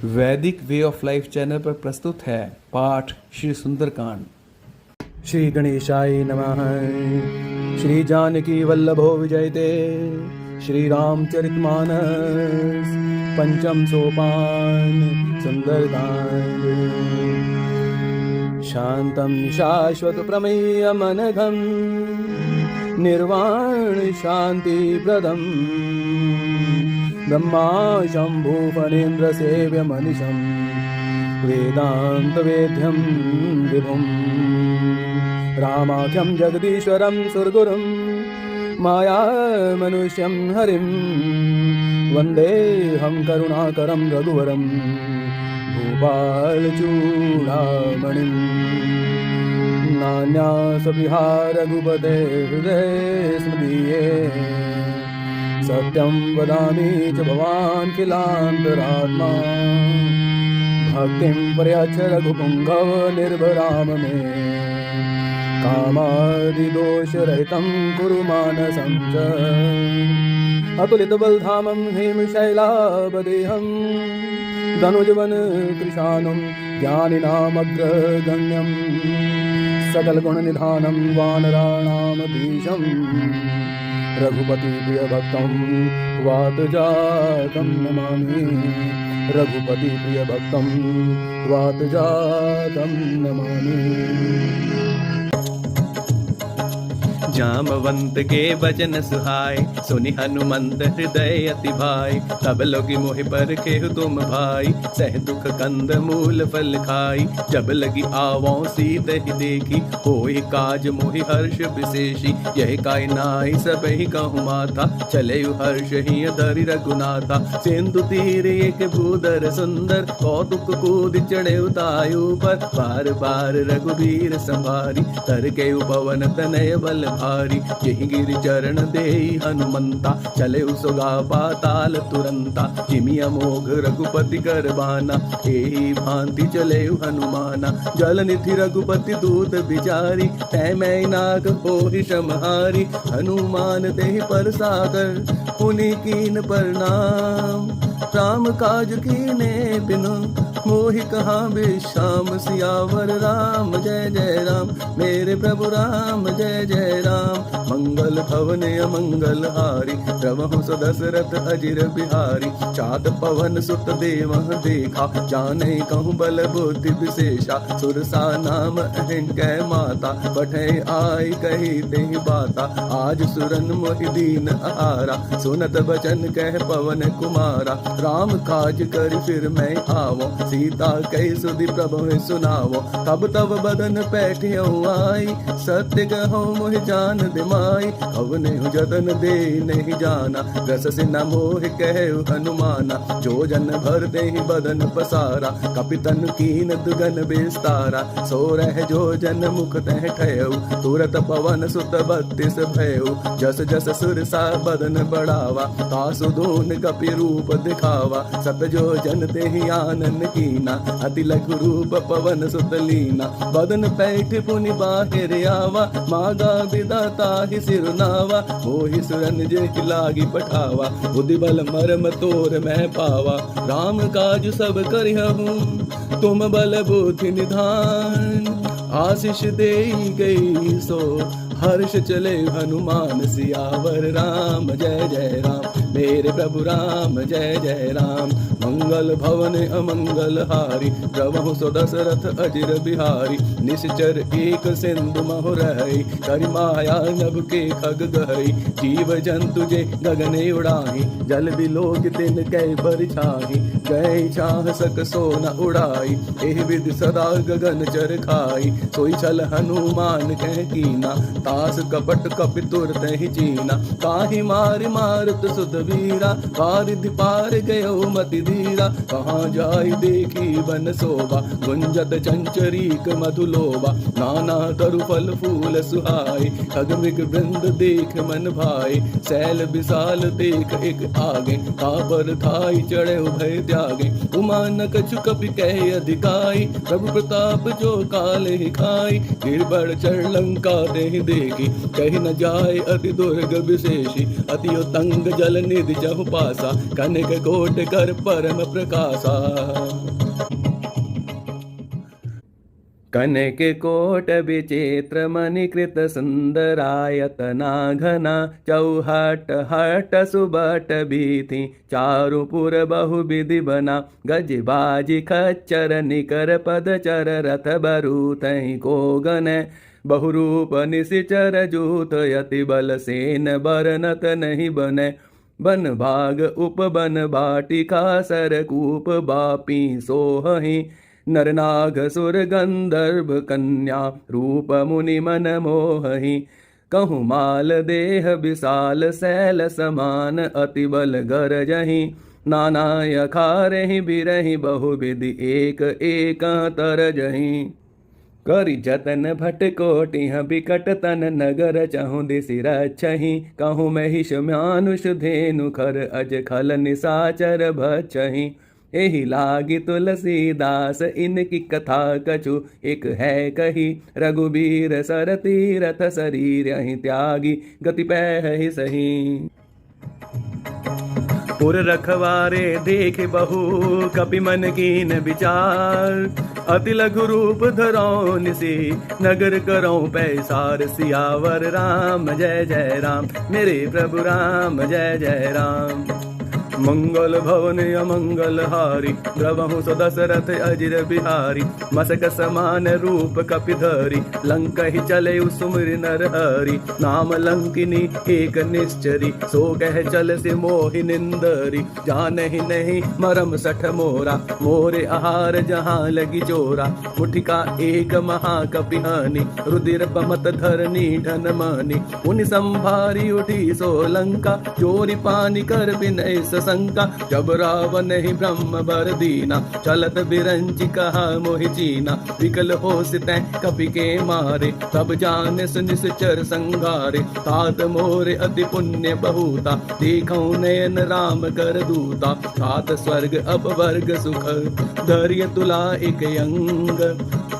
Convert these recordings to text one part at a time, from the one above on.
वैदिक way of life channel पर प्रस्तुत है पाठ श्री सुंदरकांड। श्री गणेशाय नमः। श्री जानकी वल्लभो विजयते। श्री रामचरितमानस पंचम सोपान सुंदरकांड। शांतं शाश्वत प्रमेयमनघं निर्वाण शांति प्रदम् ब्रह्मा शंभु फणीन्द्र सेव्य मनीषं वेदांत वेद्यं विभुं रामाख्यं जगदीश्वरं सुरगुरुं माया मनुष्यं हरिं वन्देऽहं करुणाकरं रघुवरं भूपालचूडामणिं। नान्यासपि रघुपते हृदये स्मदीये सत्यं वदामि च भवान् किलान्तरात्मा भक्तिं प्रयच्छ रघुपुङ्गव निर्भराम मे कामादिदोषरहितं कुरु मानसं च अतुलितबलधामं हेमशैलावदेहं धनुजवन कृशानं ज्ञानिनामग्रगण्यं सकलगुणनिधानं वानराणामधीशं रघुपति प्रिय भक्तं वातजातं नमामि। रघुपति प्रिय भक्तं वातजातं नमामि। जामवंत के वचन सुहाय सुनि हनुमंत हृदय अति भाई। तब लोगी मोहि पर खेहु तुम भाई सह दुख कंद मूल फल खाई। जब लगी आवों सीत ही देखी होई काज मोहि हर्ष विशेषी। यह काय नाई सब ही कहूँ माथा चले हर्ष ही धरि रघुनाथा। सिंधु तीर एक भूधर सुंदर कौतुक कूद चढ़े उतायु पर। बार बार रघुबीर संभारी तर के पवन तनय बल भारी। यही गिरि चरण देई हनुमंता चले सुगा पाताल तुरंता। जिमि अमोघ रघुपति कर बाना एही भांति चले हनुमाना। जल निधि रघुपति दूत बिचारी तै मैं नाग होहि समहारी। हनुमान देहि पर सागर पुनि कीन प्रणाम। राम काज कीने बिनु मोहि कहाँ विश्राम। सियावर राम जय जय राम मेरे प्रभु राम जय जय राम। मंगल भवन अमंगल हारी प्रभु दशरथ अजिर बिहारी। चात पवन सुत देव देखा जाने कहूँ बल बुद्धि विशेषा। सुरसा नाम अहिंकै माता पठे आई कही ते बाता। आज सुरन मोहि दीन आहारा सुनत बचन कह पवन कुमारा। राम काज कर फिर मैं आवो सीता कई सुधि प्रभु सुनावो। तब तब बदन पैठियो आई सत्य कहो मोहि जान दिमाई। अवने जतन दे नहीं जाना रस से न मोह कह हनुमाना। जो जन भर दे बदन पसारा कपितन कीन दुगन बेस्तारा। सो रह जो जन मुख तह ठयऊ तुरत पवन सुत बत्तीस भयऊ। जस जस सुर सा बदन बढ़ावा तासु धून कपि रूप दिखावा। सत जो जन ते आनन कीना अति लघु रूप पवन सुत लीना। बदन पैठ पुनि बाहिर आवा मागा विदाता ही सिरुनावा। मोहि सुरन जे लागी पठावा बुद्धि बल मरम तोर मैं पावा। राम काज सब करिहूँ तुम बल बुद्धि निधान। आशीष दे गई सो हर्ष चले हनुमान। सियावर राम जय जय राम मेरे प्रभु राम जय जय राम। मंगल भवन अमंगल हारी प्रभु सो दशरथ अजिर बिहारी। निश्चर एक सिंधु महु रही करि माया नभ के खग गहई। जीव जंतु जे गगने उड़ाही जल बिलोक तिन कै परिछाही। गए चाह सक सो न उड़ाई एहि विधि सदा गगन चर खाई। सोई छल हनुमान कह कीना तास कपट कपि तुरत ही चीना। काहि मार मारुत सुत वीरा पारिधि पार गयो मति धीरा। कहाँ जाय देखी बन शोभा गुंजत चंचरीक मधुलोभा। नाना तरु फल फूल सुहाई खग मृग वृंद देख मन भाई। सैल विशाल देख एक आगे काबर धाई चढ़े भय त्यागे। उमा न कछु कपि कह अधिकाई प्रभु प्रताप जो काल ही खाई। गिरबड़ चढ़ लंका देहि देखी कही न जाय अति दुर्ग विशेषी। अति तंग जल निधि जहु पासा कनक कोट कर परम प्रकाशा। कनक कोट विचित्र मणिकृत सुंदरायतना घना चौहट हट सुबट बीथी चारुपुर बहुविधि बना गज बाजी खच्चर निकर पदचर रथ बरूतहि को गन बहुरूप निशिचर जूत यति बल सेन बरनत नहीं बने बन भाग उपबन बाटिका सरकूप बापी सोहहि नरनाग सुर गंधर्व कन्या रूप मुनि मन मोहहि कहूँ माल देह विशाल शैल समान अति बल गरजहि नाना यखारहि बिरहि बहुविधि एक एक तरजहि करि जतन भट कोटिह बिकट तन नगर चहु दिसि रक्षहि कहूँ महिष मानुष धेनु खर अज खल निसाचर भक्षहि एहि लागी तुलसीदास इनकी कथा कछु एक है कही रघुबीर सर तीरथ शरीर अहि त्यागी गति पैहि सही पुर रखवारे देख बहु कपि मन कीन विचार अति लघु रूप धरौ निसी नगर करौ पैसार सियावर राम जय जय राम मेरे प्रभु राम जय जय राम मंगल भवन अमंगल हारी द्रवहु सो दशरथ अजिर बिहारी मसक समान रूप कपिधरी लंक ही चले सुमिर नर हरि नाम लंकिनी एक निश्चरी सो कह चल से मोहि निंदरी जान ही नहीं मरम सठ मोरा मोरे आहार जहाँ लगी चोरा मुठिका एक महाकपिहानी रुधिर पमत धरनी ढन मानी उन संभारी उठी सो लंका चोरी पानी कर बिनय शंका जब रावण ही ब्रह्म बर दीना चलत बिरंच कहा मोहि चीना विकल हो सितै कपि के मारे तब जाने सुनिश्चर संगारे तात मोरे अति पुण्य बहुता देखौ नयन राम कर दूता तात स्वर्ग अपवर्ग सुख धैर्य तुला एक अंग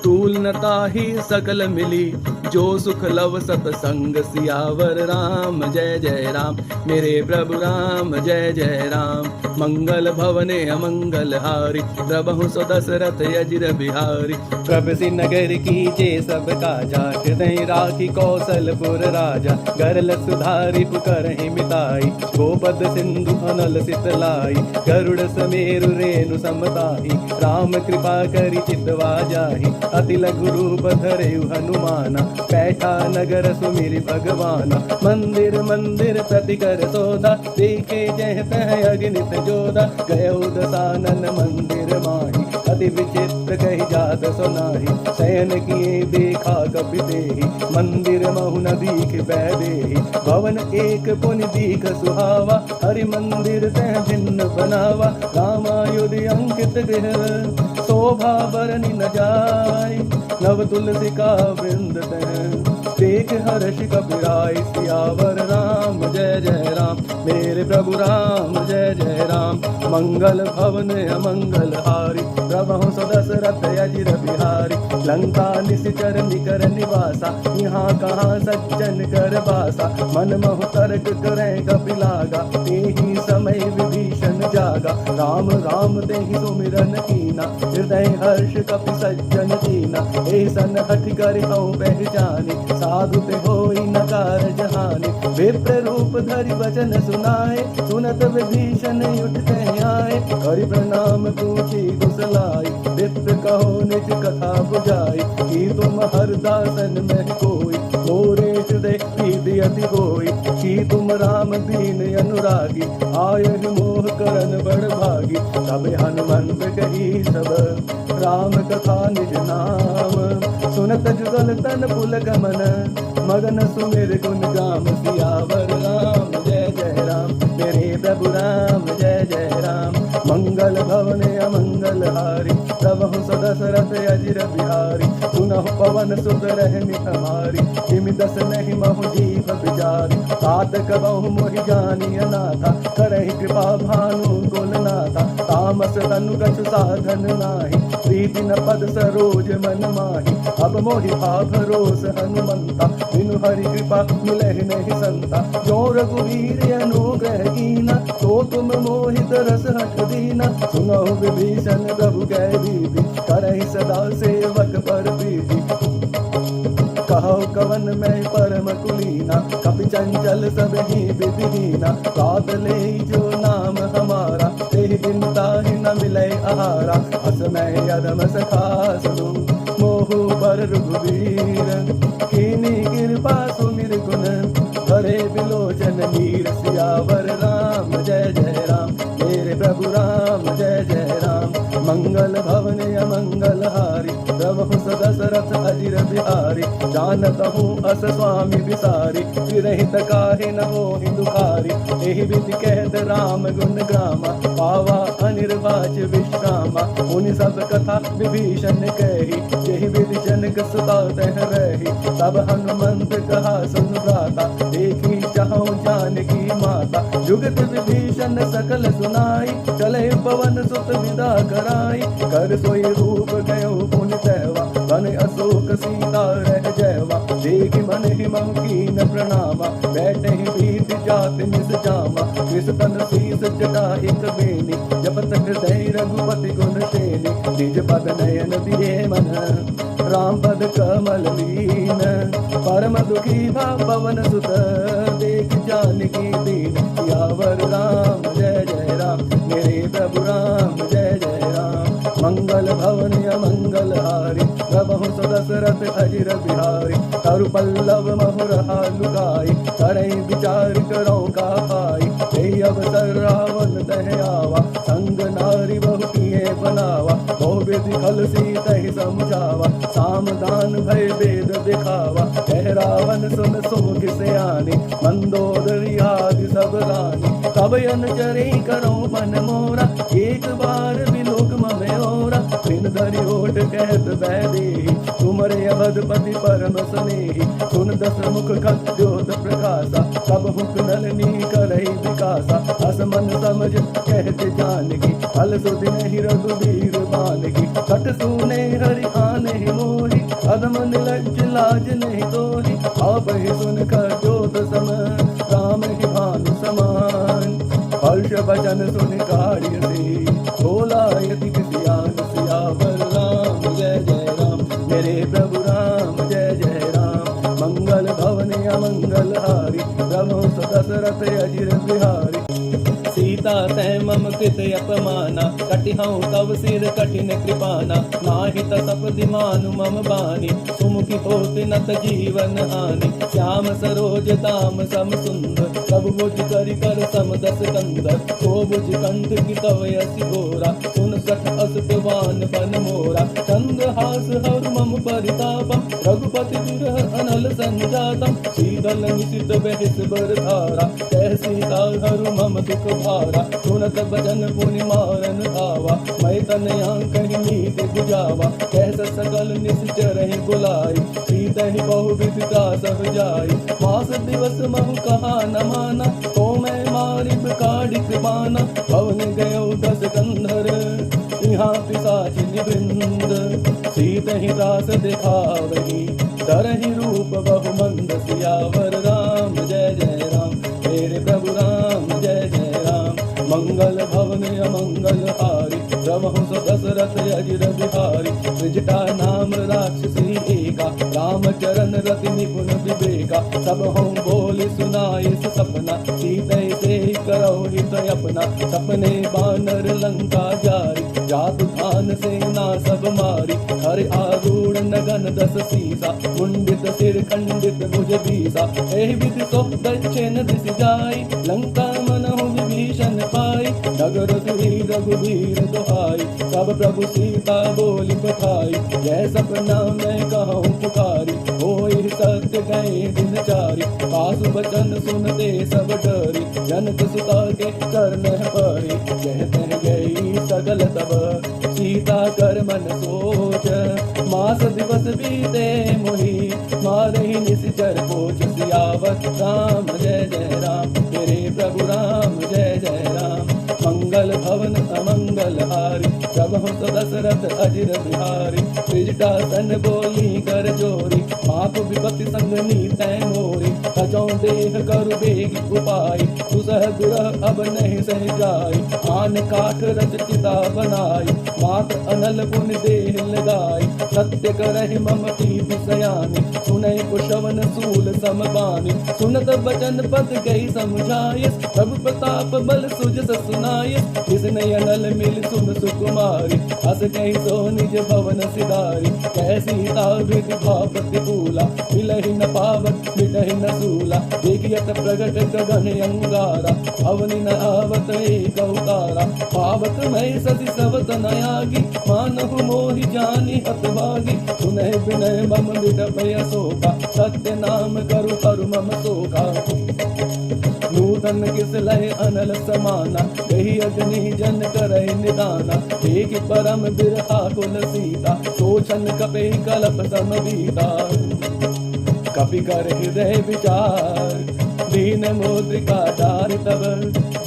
तूल नता ही सकल मिली जो सुख लव सतसंग सियावर राम जय जय राम मेरे प्रभु राम जय जय राम मंगल भवने अमंगल हारी द्रवहु सो दशरथ अजिर बिहारी प्रभु नगर कीजे सब काजा हृदय राखी कौशलपुर राजा गरल सुधारी पुकरहि मिताई गोपद सिंधु अनल सितलाई गरुड़ समेरु रेणु समताई राम कृपा करि चितवा जाहि अति लघु रूप धरेउ हनुमाना बैठा नगर सुमिरि भगवाना मंदिर मंदिर प्रति कर सोदा देखे जह तह अग्नित जोदा गयो दसानन मंदिर माही अति विचित्र कही जात सुनाही शयन किए देखा कपि देहि मंदिर महु न दीख बैदेहि भवन एक पुन दीख सुहावा हरि मंदिर तह भिन्न बनावा रामायुधि अंकित गृह शोभा बरनि न जाय नव तुलसी का वृंद तह देख हर्ष कपिराय सियावर राम जय जय राम मेरे प्रभु राम जय जय राम मंगल भवन अमंगल हारी प्रभु सो दशरथ अजिर बिहारी लंका निशिचर निकर निवासा यहाँ कहाँ सज्जन कर बासा मन महु तर्क करे कपिलागा तेहि समय विभीषण जागा राम राम तेहि सुमिरन कीना हृदय हर्ष कपि सज्जन दीना ऐसन हठ कर पहचानी साधु पे होई नकार जहानी विप्र रूप धरि वचन सुनाए सुनत विभीषण उठते आए हरि प्रणाम पूछी कुशलाई विप्र कहो निज कथा बुझाई कि तुम हरदासन में कोई मोरे हृदय प्रीति अति होई कि तुम राम दीन अनुरागी आयु मोह करन बड़ भागी तब हनुमंत कही सब राम कथा निज नाम सुनत जुगल तन पुलक मन मगन सुमिर गुण गाम सियावर राम जय जय राम मेरे प्रभु राम जय जय राम मंगल भवने अमंगल हारी प्रभु सो दशरथ अजिर बिहारी सुनहु पवन सुत रहनि हमारी तिमि दस नहीं महु जीव बिचारी तात कबहु मोहि जानी अनाथा करहि कृपा भानु कुलनाथा तामस तनु कछु साधन नाही प्रीति न पद सरोज मन माही अब मोहि भाव रोष हनुमंता बिनु हरि कृपा मिलहि नहीं संता जो रघुवीर अनुग्रह कीना तो तुम मोहित रस हठ दीना सुनो विभीषण प्रभु कह दीदी करहि सदा सेवक पर प्रीति कहो कवन में परम कुलीना, कपि चंचल सब ही विधिहीना। गात ले जो नाम हमारा, तेहि बिन ताहि न मिले आहारा। अस मैं अधम सखा सुनु, मोहु पर रघुवीर। कीनी कृपा सुमिर गुण, हरे बिलोचन मीर। सियावर राम जय जय राम, मेरे प्रभु राम जय जय राम। मंगल भवन अमंगल हारी, प्रभु सदशरथ अजिर बिहारी। जानत हूँ अस स्वामी बिसारी, विरहित काहे न होहि दुखारी। एहि विधि कहत राम गुण ग्रामा, पावा अनिर्वाच विश्रामा। मुनि सब कथा विभीषण कही, जेहि विधि जनक सुता तह रही। तब हनुमंत कहा सुन भ्राता, देखी चाहूं जानकी माता। जुगत विभीषण सकल सुनाई, चले पवन सुत विदा कराई। कर सोई रूप गयो पुनि तैवा, बन अशोक सीता रह जयवा। देखि मन हिमं कीन प्रणामा, बैठे ही बीत जात निस जामा। कृष्ण शीस जटा एक बेनी, जपत हृदय रघुपति गुण सेनी। निज पद नयन दिए मन, राम पद कमल लीन। परम दुखी भा पवन सुत, देख जानकी दीन। सियावर राम जय जय राम, मेरे प्रभु राम जय जय राम। मंगल भवन अमंगल हारी, प्रभु सदशरथ अजिर बिहारी। तरु पल्लव महुरहा लुकाई, करई विचार करो का पाई। हे अवसर रावण तह आवा, संग नारी बहु किए बनावा। बहु विधि खल सीतहि समझावा, सामदान भय वेद दिखावा। कह रावण सुन सुमुख सयानी, मंदोदरी आदि सब रानी। तब अनुचरी करो मन मोरा, एक बार विलोक ममे ओरा। बिन धरि ओट कहत बैदेही, तुमरे अवधपति परम स्नेही। सुन दस मुख खद्योत प्रकाशा, तब हुक नलनी करई विकासा। अस मन समझ कहत जानकी, फल सुधि नहीं रघुवीर बानकी। सठ सुने हरि आने मोहि, अधम निलज्ज लाज नहीं तोहि। आप ही सुन खद्योत सम, राम ही भानु समान। हर्ष वचन सुन कार्य से, बोला यति सियान। सियावर राम जय जय राम, मेरे प्रभु राम जय जय राम। मंगल भवन अमंगल हारी, प्रभु दशरथ अजिर बिहारी। सीता तै मम कृत अपमाना, कटिहऊँ तव सिर कठिन कृपाना। नाहि तपदि मानु मम बानी, सुमुखी होत नत जीवन हानि। श्याम सरोज दाम सम सुंदर, तब बुझ करि कर सम दस कंदर। को बुझ कंठ की तव यसी घोरा, सुन सठ असुतवान बन मोरा। चंद्रहास हर मम परितापम, रघुपति विरह अनल संजातम। शीतल निशित बहिस बर धारा, कह सीता हरु मम दुख भारा। सुनत बचन पुनि मारन आवा, मैं तन कहीं नीत बुझावा। कैस सकल निश्चर ही बुलाई, सीत ही बहु विधि सब जाई। मास दिवस महु कहा न माना, तो मैं मारी काढ़ी कृपाना। भवन गयो दस कंधर, यहाँ पिशाच निवृंद। सीत ही दास दिखावही, तरहि रूप बहु मंद। सियावर राम जय जय राम, मेरे प्रभु राम जय जय राम। मंगल भवन अमंगल हारी, प्रभु दशरथ अजिर बिहारी। त्रिजटा नाम राक्षसी एका, राम चरण रति निपुण विवेका। सब हम बोल सुनाई सपना, सीते से करो हित अपना। सपने बानर लंका जारी, जात धान सेना सब मारी। हर आरूढ़ नगन दस सीसा, मुंडित सिर खंडित भुज बीसा। एहि विधि सो दक्षिण दिश जाई, लंका मनहु विभीषण पाई। नगर सुही रघुवीर दुहाई, सब प्रभु सीता बोली पठाई। जय सपना मैं कहूँ पुकारी, होई सत्य गए दिन चारी। पासु बचन सुनते सब डरी, जनक सुता के चरण परी। कहते गई सगल तब, सीता कर मन सोच। मास दिवस बीते मोहि, मारहि निश्चर पोच। सियावर राम जय जय राम, मेरे प्रभु राम जय जय राम। मंगल भवन अमंगल हारी, प्रभु सो दशरथ अजिर बिहारी। त्रिजटासन बोली कर जोरी, माप विपत्ति संगनी तै मोरी। तजौ देह करु बेगी उपाय, सुसह दुरह अब नहीं सह जाय। आन काठ रच चिता बनाई, मात अनल पुन देह लगाई। सत्य करहि मम प्रीति सयानी, सुनहि कुशवन सूल समबानी। सुनत बचन पद गई समझाय, प्रभु प्रताप बल सुजस सुनाय। इसने अनल मिल सुन सुकुमारी, अस कहि सो निज भवन सिधारी। कैसी ताभित भाव प्रतिकूला, मिलहि न पावत मिटहि न सूला। देखियत प्रगट गगन अंगारा, अवनि न आवत एक अवतारा। पावक मय सति सवत नयागी, मानहु मोहि जानि हतभागी। सुनहि विनय मम विडपय शोका, सत्य नाम करु करु मम शोका। नूतन किस लय अनल समाना, यही अग्नि जन करहि निदाना। एक परम बिरहा कुल सीता, सोचन कपि कलप समबीता। कपि कर हृदय विचार, दीन मुद्रिका डारि तब।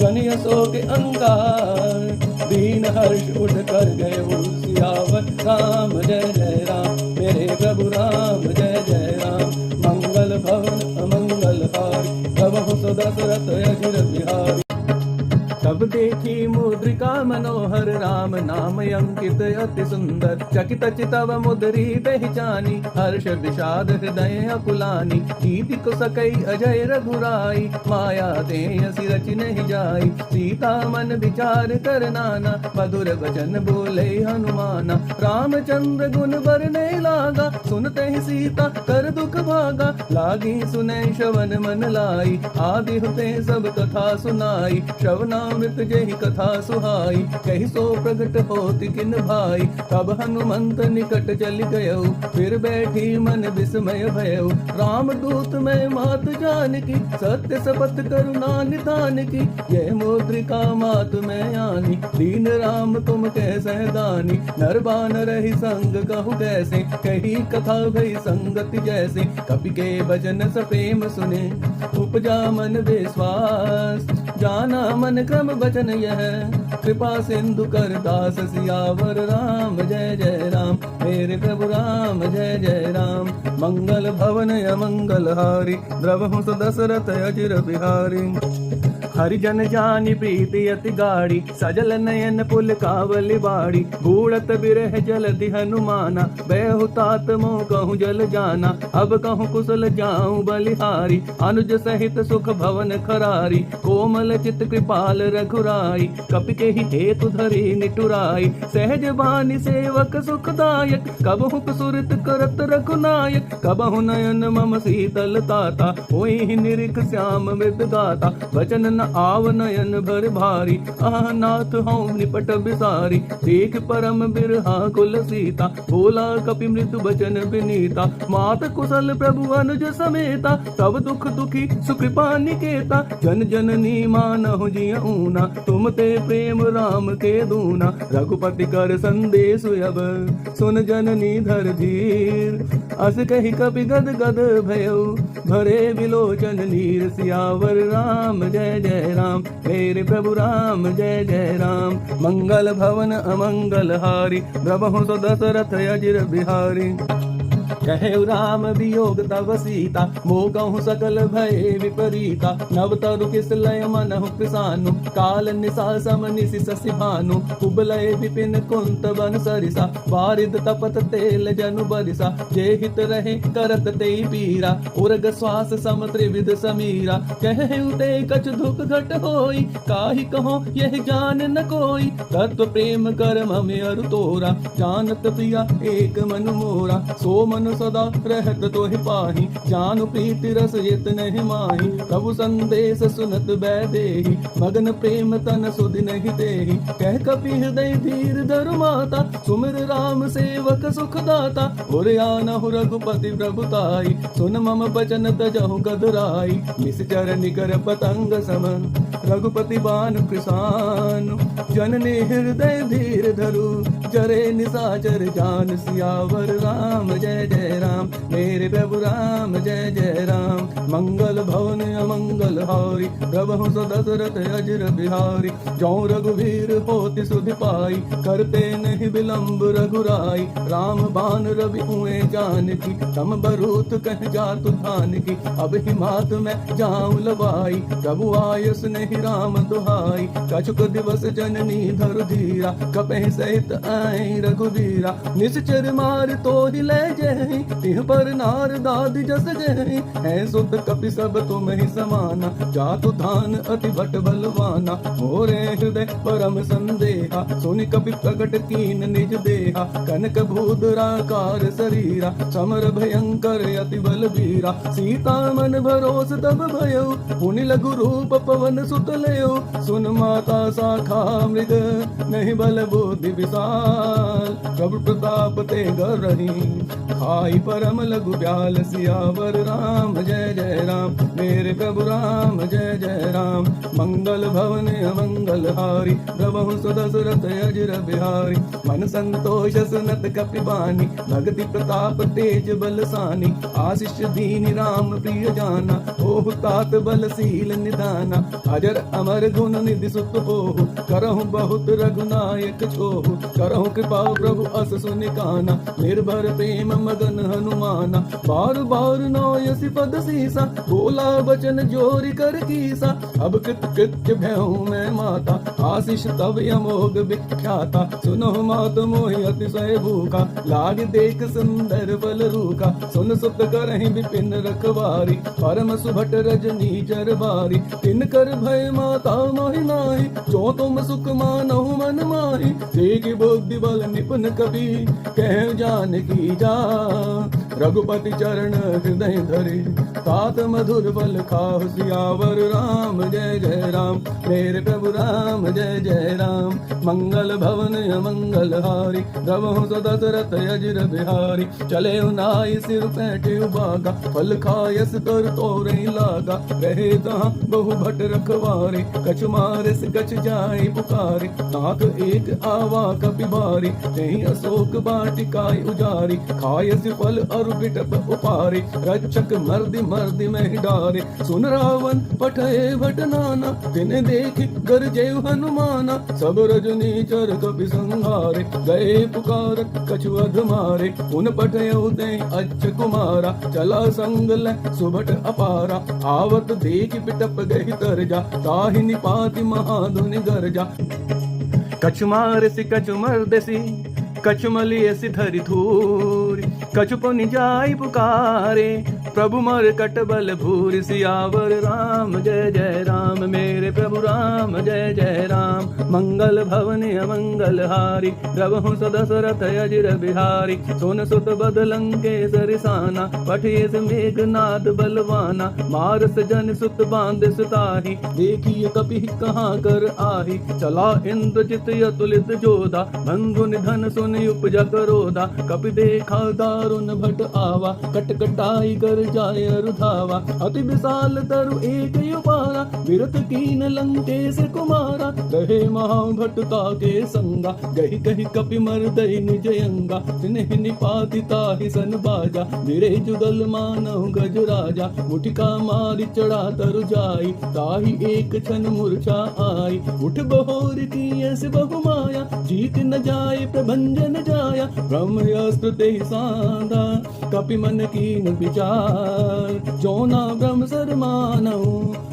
जनिय शोक अंगार, दीन हर्ष उठ कर गए सियावर। राम जय जय राम, मेरे प्रभु राम जय जय राम। मंगल भवन अमंगल हारी, प्रभु सो दशरथ अजिर बिहारी। तब देखी मुद्रिका मनोहर, राम नाम अंकित अति सुंदर। चकित चितव मुद्री पहचानी, हर्ष विषाद हृदय अकुलानी। कीर्ति को सकई अजय रघुराई, माया ते असि रचि नहीं जाई। सीता मन विचार कर नाना, मधुर वचन बोले हनुमाना। रामचंद्र गुण बरने लागा, सुनते ही सीता कर दुख भागा। लागी सुने श्रवण मन लाई, आदि होते सब कथा सुनाई। श्रवणामृत जहि कथा सुहाई, कहि सो प्रगट होति किन भाई। तब हनुमंत निकट चल गयो, फिर बैठी मन विस्मय भयो। राम दूत मैं मात जानकी, सत्य शपथ करुणा निधान की। यह मुद्रिका मात मैं आनी, दीन राम तुम कैसे दानी। नर बानर ही संग कहु कैसे, कही कथा भई संगति जैसे। कपि के भजन सप्रेम सुने, उपजा मन विश्वास। जाना मन क्रम बचन यह, कृपा सिंधु कर दास सियावर। राम जय जय राम, मेरे प्रभु राम जय जय राम। मंगल भवन अमंगल हारी, द्रवहु सो दशरथ अजिर बिहारी। हरिजन जानि प्रीति अति गाढ़ी, सजल नयन पुल कावली बाड़ी। बूढ़त बिरह जलधि हनुमाना, बेहु तात मोह कहूँ जल जाना। अब कहूँ कुशल जाऊं बलिहारी, अनुज सहित सुख भवन खरारी। कोमल चित कृपाल रघुराई, कपि के ही हेतु धरी निटुराई। सहज बानी सेवक सुखदायक, कबहु सुरत करत रघुनायक। कबहु नयन मम शीतल ताता, होई निरिख श्याम मृत गाता। वचन न आव नयन भर भारी, आह नाथ हूँ निपट बिसारी। देख परम बिरहा कुल सीता, बोला कपि मृदु बचन विनीता। मात कुशल प्रभु अनुज समेता, तब दुख दुखी सुकृपा निकेता। जन जननी मानहु जिय ऊना, तुम ते प्रेम राम के दूना। रघुपति कर संदेश अब, सुन जननी धर धीर। अस कही कपि गद गद भयो, भरे विलोचन नीर। सियावर राम जय जय राम, मेरे प्रभु राम जय जय राम। मंगल भवन अमंगल हारी, द्रवहु सो दशरथ अजिर बिहारी। कहे राम वियोग तव सीता, मोह सकल भय विपरीता। नव तरु किस लय मनहु कृसानु, काल निशा सम निशि शशि भानु। कुबलय विपिन कुंत बन सरिसा, बारिद तपत तेल जनु बरिसा। जे हित रहे करत ते पीरा, उर्ग श्वास सम त्रिविध समीरा। कहे उते कछ दुख घट होई, काहि कहो यह जान न कोई। तत्व प्रेम कर ममे अरु तोरा, जानत प्रिया एक मन मोरा। सो मन सदा रहत तोहि पाहि, जानु प्रीति रस येत नहीं माही। प्रभु संदेश सुनत बैदेहि, मगन प्रेम तन सुधि नहीं देहि। कह कपि हृदय धीर धरु माता, सुमिर राम सेवक सुख दाता। उर आनहु रघुपति प्रभुताई, सुन मम बचन तजहु गदराई। निश्चर निकर पतंग सम, रघुपति बान कृसान जननी हृदय धीर धरु जरे निशाचर जान सियावर राम जय जय राम मेरे प्रभु राम जय जय राम मंगल भवन अमंगल हारी प्रभु दशरथ अजर बिहारी जो रघुवीर होति सुधि पाई करते नहीं विलंब रघुराई राम बान रवि हुए जानकी तम बरूत कह जातु धान की अब हिमात में जाऊं लवाई प्रभु आयस नहीं राम दुहाई कछुक दिवस जननी धर धीरा कपह सहित आई रघुवीरा निश्चर मार तो ही ले जय तिह पर नार दाद जस जय है सुत कपि सब तुम ही समाना जातु धान अति भट बलवाना मोरे हृदय परम संदेहा सुनि कपि प्रकट कीन निज देहा कनक भूधराकार शरीरा समर भयंकर अति बलबीरा सीता मन भरोस तब भयो पुनि लघु रूप पवन सुत लयो सुन माता शाखा मृग नहीं बल बुद्धि विशाल प्रभु प्रताप ते गर रही खाई परम लघु ब्याल सियावर राम जय जय राम मेरे प्रभु राम जय जय राम मंगल भवन अमंगल हारी प्रभु सुदशरथ अजर बिहारी मन संतोष सुनत कपि बानी भक्ति प्रताप तेज बलसानी आशीष दीन राम प्रिय जाना ओहु तात बलशील निदाना अजर अमर गुण निधि सुत होहु करहु बहुत रघुनायक छोहु करहु कृपा प्रभु अस सुनिकाना निर्भर प्रेम मगन हनुमाना बार बार नौयसि पद सीसा बोला बचन जोरी कर कीसा अब कृत कृत्य भयहूँ मैं माता आशीष तब अमोघ विख्याता सुनो मात मोहि अतिशय भूखा लाग देख सुंदर बल रूखा सुन सुत करहि विपिन रखवारी परम सुभट रजनी चरबारी तिन कर भय माता मोहि नाहि जो तुम सुख मानहु मन माहि देखि बुद्धि बल निपुण कपि कह जान की जा रघुपति चरण हृदय धरे तात मधुर बल खाहु सियावर राम जय जय राम मेरे प्रभु राम जय जय राम मंगल भवन अमंगल हारी प्रभु दशरथ अजर बिहारी चले नाई सिर पैठे बागा फल खायस कर तोरे लागा रहे तहाँ बहु भट रखवारे कछ मारस कछ जाए पुकारे नाक एक आवा कपि बारी नहीं अशोक बाटिकाय उजारी खायस फल और बिटप उपारे रक्षक मर्दि मर्दि में डारे सुन रावण पठे भट नाना तिने देखि गरजे हनुमाना सब रजनी चर कपि संहारे गए पुकार कछुअध मारे उन पठयउ ते अच्छ कुमारा चला संग ले सुभट अपारा आवत देखि पिटप गहि तरजा ताहि निपाति महाधुनि गरजा कछु मारसि कछु मर्दसि कछु मलियसि धरि धूरि कछु पुनि जाई पुकारे प्रभु मर कट बल भूरि सियावर राम जय जय राम मेरे प्रभु राम जय जय राम मंगल भवन अमंगल हारी प्रभु दशरथ अजर बिहारी सुन सुत बदलंकेसर साना पठियस मेघनाद बलवाना मारस जन सुत बांध सुताही देखिए कपि कहाँ कर आही चला इंद्रजित अतुलित जोधा बंधु निधन सुन उपजा करोधा कपि देखा दारुण भट आवा कटकटाई कर जाय रुधावा अति विशाल तरु एक युपारा विरत कीन लंकेश कुमारा रहे महाभटता के संगा गहि कहि कपि मर्दई निजयंगा तिन्हि निपाति ताहि सन बाजा विरे जुगल मानव गज राजा मुठिका मारि चढ़ा तरु जाई ताहि एक क्षण मूर्छा आई उठ बहोर की ऐसे बहु माया जीत न जाए प्रभंजन जाया ब्रह्मस्त्र ते सांदा कपि मन कीन विचार जोना ब्रह्म सर मानऊ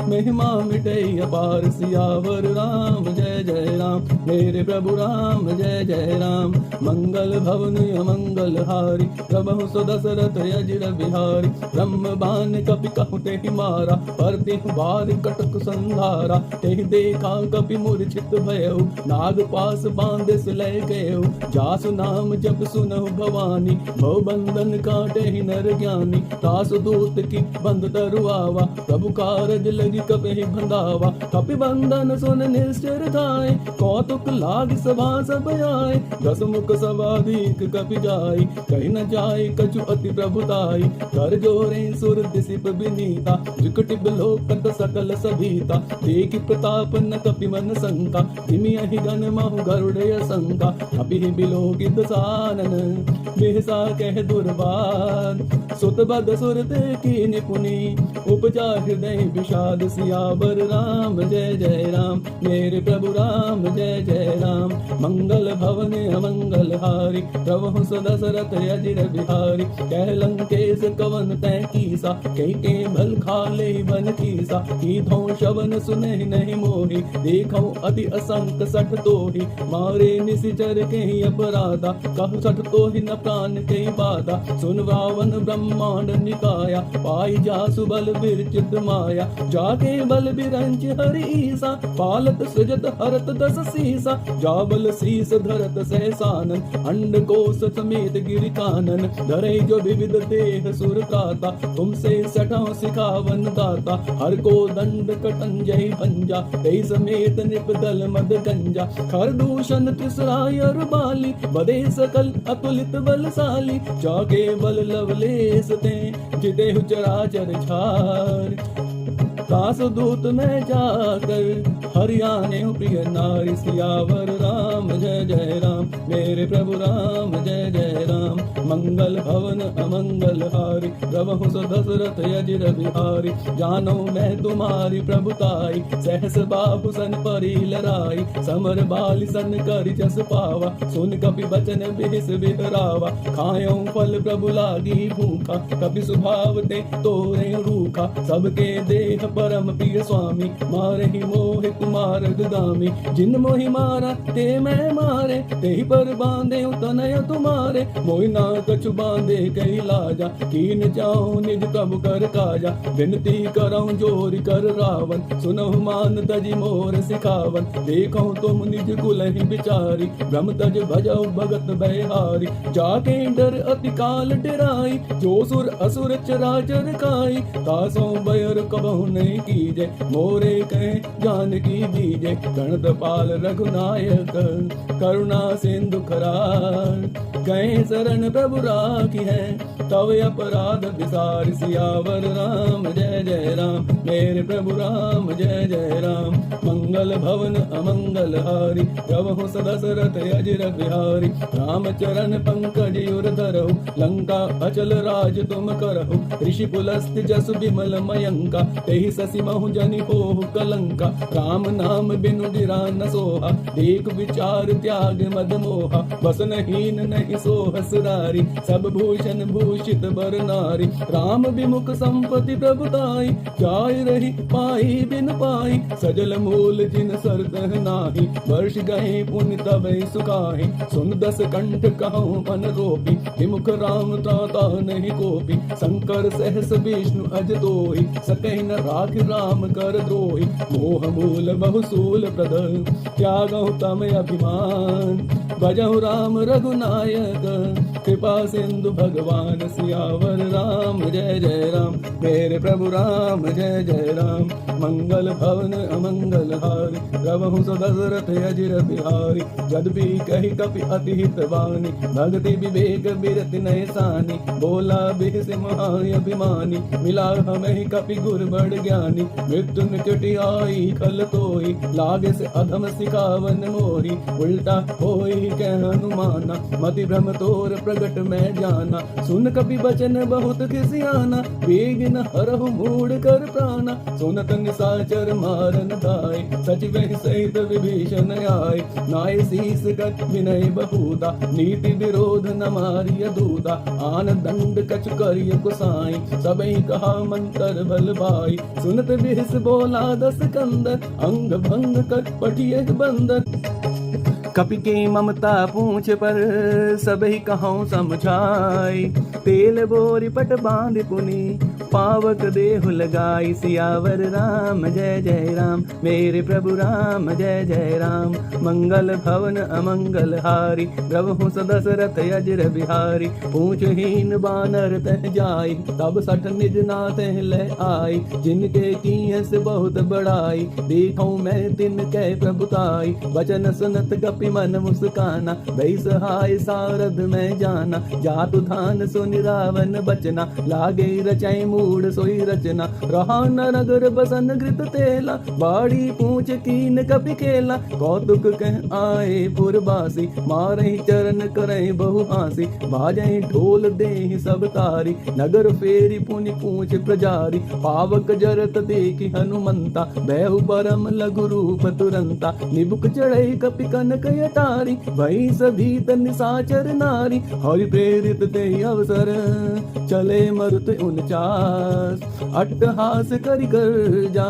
महिमा मिटे अपार सियावर राम जय जय राम मेरे प्रभु राम जय जय राम मंगल भवन अमंगल हारी प्रभु दशरथ अजर बिहारी ब्रह्म बान कपि कहु तेहि मारा पर तेहि बार कटक संधारा तेहि देखा कपि मूर्छित भयउ नाग पास बांधे लय गयो जासु नाम जप सुनहु भवानी भव बंधन का काटे ही नर ज्ञानी, तास दूत की बंद तरुआवा, प्रभु कारज लगी कपि बंधावा, कपि बंधन सुन निश्चर थाए, कौतुक लाग सभा सब आए, दस मुख सभाधिक कपि जाई, कहीं न जाए कछु अति प्रभुताई, कर जोरे सुर दिसिप विनीता, विकट बिलोकत सकल सभीता, देखि प्रताप न कपि मन शंका, तिमि अहि गण महु गरुड़ शंका, कपि बिलोकि दसानन, बिहसा कह दुर्बाद, सुत बद सुरत की निपुणी, उपजा हृदय विषाद, सियावर राम जय जय राम, मेरे प्रभु राम जय जय राम, मंगल भवन अमंगल हारी, प्रभु सदशरथ अजिर बिहारी, कह लंकेश कवन तै कीसा, कहीं के भल खाले बन कीसा, कीधो शवन सुने नहीं मोही, देखो अति असंक सठ तोही, मारे निशिचर के अपराधा, कहु सठ तोही न प्राण के बाधा, सुन रावण ब्रह्मांड निकाया, पाई जासु बल विरचित माया, जाके बल बिरंच हरि ईसा, पालत सृजत हरत दस सीसा, जाबल शीस धरत सहसानन, अंड कोश समेत गिरि कानन, धरे जो विविध देह सुर त्राता, तुमसे सठाओ सिखावन दाता, हर को दंड कटन जय भंजा, तेई समेत निपदल मद गंजा, खर दूषण त्रिसराय और बाली, बदे सकल अतुलित बलशाली, जाके बल लवलेस ते, जिते चराचर छार, दास दूत में जाकर हरियाणे प्रिय नारी, सियावर राम जय जय राम, मेरे प्रभु राम जय जय राम, मंगल भवन अमंगल हारी, प्रभु दशरथ अजिर बिहारी, जानो मैं तुम्हारी प्रभुताई, सहस बाहु सन परी लराई, समर बाली सन करि जस पावा, सुन कपि बचन बिहिस बिहरावा, खायो फल प्रभु लागी भूखा, कपि स्वभाव ते तोरे रूखा, सबके देह परम प्रिय स्वामी, मारे ही मोहि कुमार दुदामी, जिन मोहि मारा ते मैं मारे, ते ही पर बांधे तनय तुम्हारे, मोहि ना कछु बांधे कही लाजा, कीन चाहूं निज प्रभु कर काजा, विनती करऊं जोरि कर रावण, सुनहु मान तजी मोर सिखावन, देखो तुम निज कुल ही बिचारी, ब्रह्म तज भजऊ भगत बहिहारी, जाके डर अति काल डराई, जो सुर असुर चराचर खाई, तासों बयर कबहु नहीं कीजे, मोरे कहे जानकी दीजे, गणतपाल रघुनायक, करुणा सिंधु खरार, कहे शरण प्रभु राखी है, तव अपराध विसार, सियावर राम जय जय राम, मेरे प्रभु राम जय जय राम, मंगल भवन अमंगल हारी, प्रभु सदशरथ अजिर बिहारी, राम चरण पंकज युर धरहु, लंका अचल राज तुम करहु, ऋषि पुलस्त्य जसु विमल मयंका, तेहि ससि महु जनि होहु कलंका, राम नाम बिनु डिरा न सोहा, देख विचार त्याग मद मोहा, वसनहीन नहीं सोह सुरारी, सब भूषण भूषित बर नारी, राम विमुख संपत्ति प्रभुताई, जाय रही पाई बिन पाई, सजल मूल जिन सरदह नाही, वर्ष गए पुण्य तबै सुखाहि, सुन दस कंठ कहूँ मन रोपी, विमुख राम त्राता नहीं कोपी, शंकर सहस विष्णु अज तोहि, सकहि न राख राम कर द्रोहि, मोह मूल बहुसूल प्रद, त्यागहु तम अभिमान, भजहु राम रघुनायक, कृपा सिंधु भगवान, सियावर राम जय जय राम, मेरे प्रभु राम जय जय राम, मंगल भवन अमंगल हारी, प्रभु दशरथ अजिर बिहारी, यद्यपि कही कपि अति हित वाणी, भक्ति विवेक बिरति नय सानी, बोला बिहस महान अभिमानी, मिला हमें कपि गुर बड़ ज्ञानी, मृत्यु निकटि आई खल तोहि, लागे से अधम सिखावन मोहि, उल्टा होई कह हनुमाना, मति भ्रम तोर प्रगट में जाना, सुन कपि बचन बहुत खिसियाना, वेग न हरहु मूढ़ कर प्राणा, सुनत निशाचर मारन धाय, सचिव सहित विभीषण आय, नाय शीस गत विनय बहुता, नीति विरोध न मारिय दूता, आन दंड कछ करिय कुसाई, सबहि कहा मंतर बल भाई, सुनत बिहस बोला दस कंदर, अंग भंग कर पठिय बंदर, कपि के ममता पूछ पर सब ही कहूँ समझाई। तेल बोरी पट बांध पुनी पावक देहु लगाई। सियावर राम जय जय राम मेरे प्रभु राम जय जय राम। मंगल भवन अमंगल हारी प्रभु सदशरथ अजर बिहारी। पूछहीन बानर तह जाई तब सठ निज नाथ ले आई। जिनके कीयस बहुत बड़ाई देखूं मैं तिनके प्रभुताई। वचन सुनत कपि मन मुस्काना भई सहाय सारद में जाना। जातु धान सुनि रावण बचना लागे रचै मूड सोई रचना। रहा न नगर बसन घृत तेला बाड़ी पूछ कीन कपि केला। कौतुक कह आए पुरबासी मारे चरण करे बहु हासी। बाजे ढोल दे सब तारी नगर फेरी पुनि पूछ प्रजारी। पावक जरत देखि हनुमंता बैहु परम लघु रूप तुरंता। निबुक चढ़े कपि कनक अटारी भई सभीत निशाचर नारी। हरि प्रेरित ते अवसर चले मरुत 49 अट्टहास करि कर जा।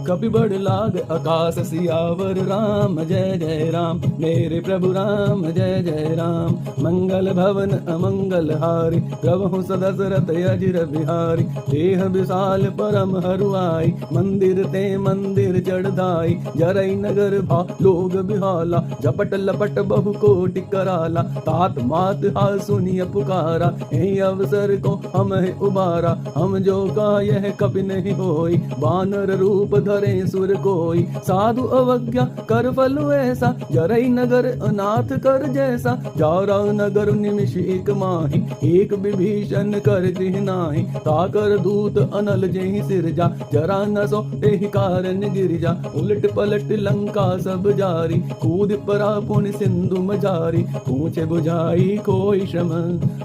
कपि बड़ लाग आकाश सियावर राम जय जय राम मेरे प्रभु राम जय जय राम। मंगल भवन अमंगल हारी प्रभु सदशरथ अजर बिहारी। देह विशाल परम हरुआई मंदिर ते मंदिर चढ़ाई। जरई नगर भा लोग बिहाला झपट लपट बहु कोटि कराला। तात मात हा सुनिय पुकारा यही अवसर को हम उबारा। हम जो का यह कपि नहीं होई बानर रूप धरे सुर कोई। साधु अवज्ञा कर फल ऐसा जरई नगर अनाथ कर जैसा। जारा नगर निमिष एक माही एक विभीषण कर गृह नाही। ताकर दूत अनल जेहि सिर जा जरा न सो एहि कारण गिर जा। उलट पलट लंका सब जारी कूद परा पुन सिंधु मजारी। पूछे बुझाई कोई श्रम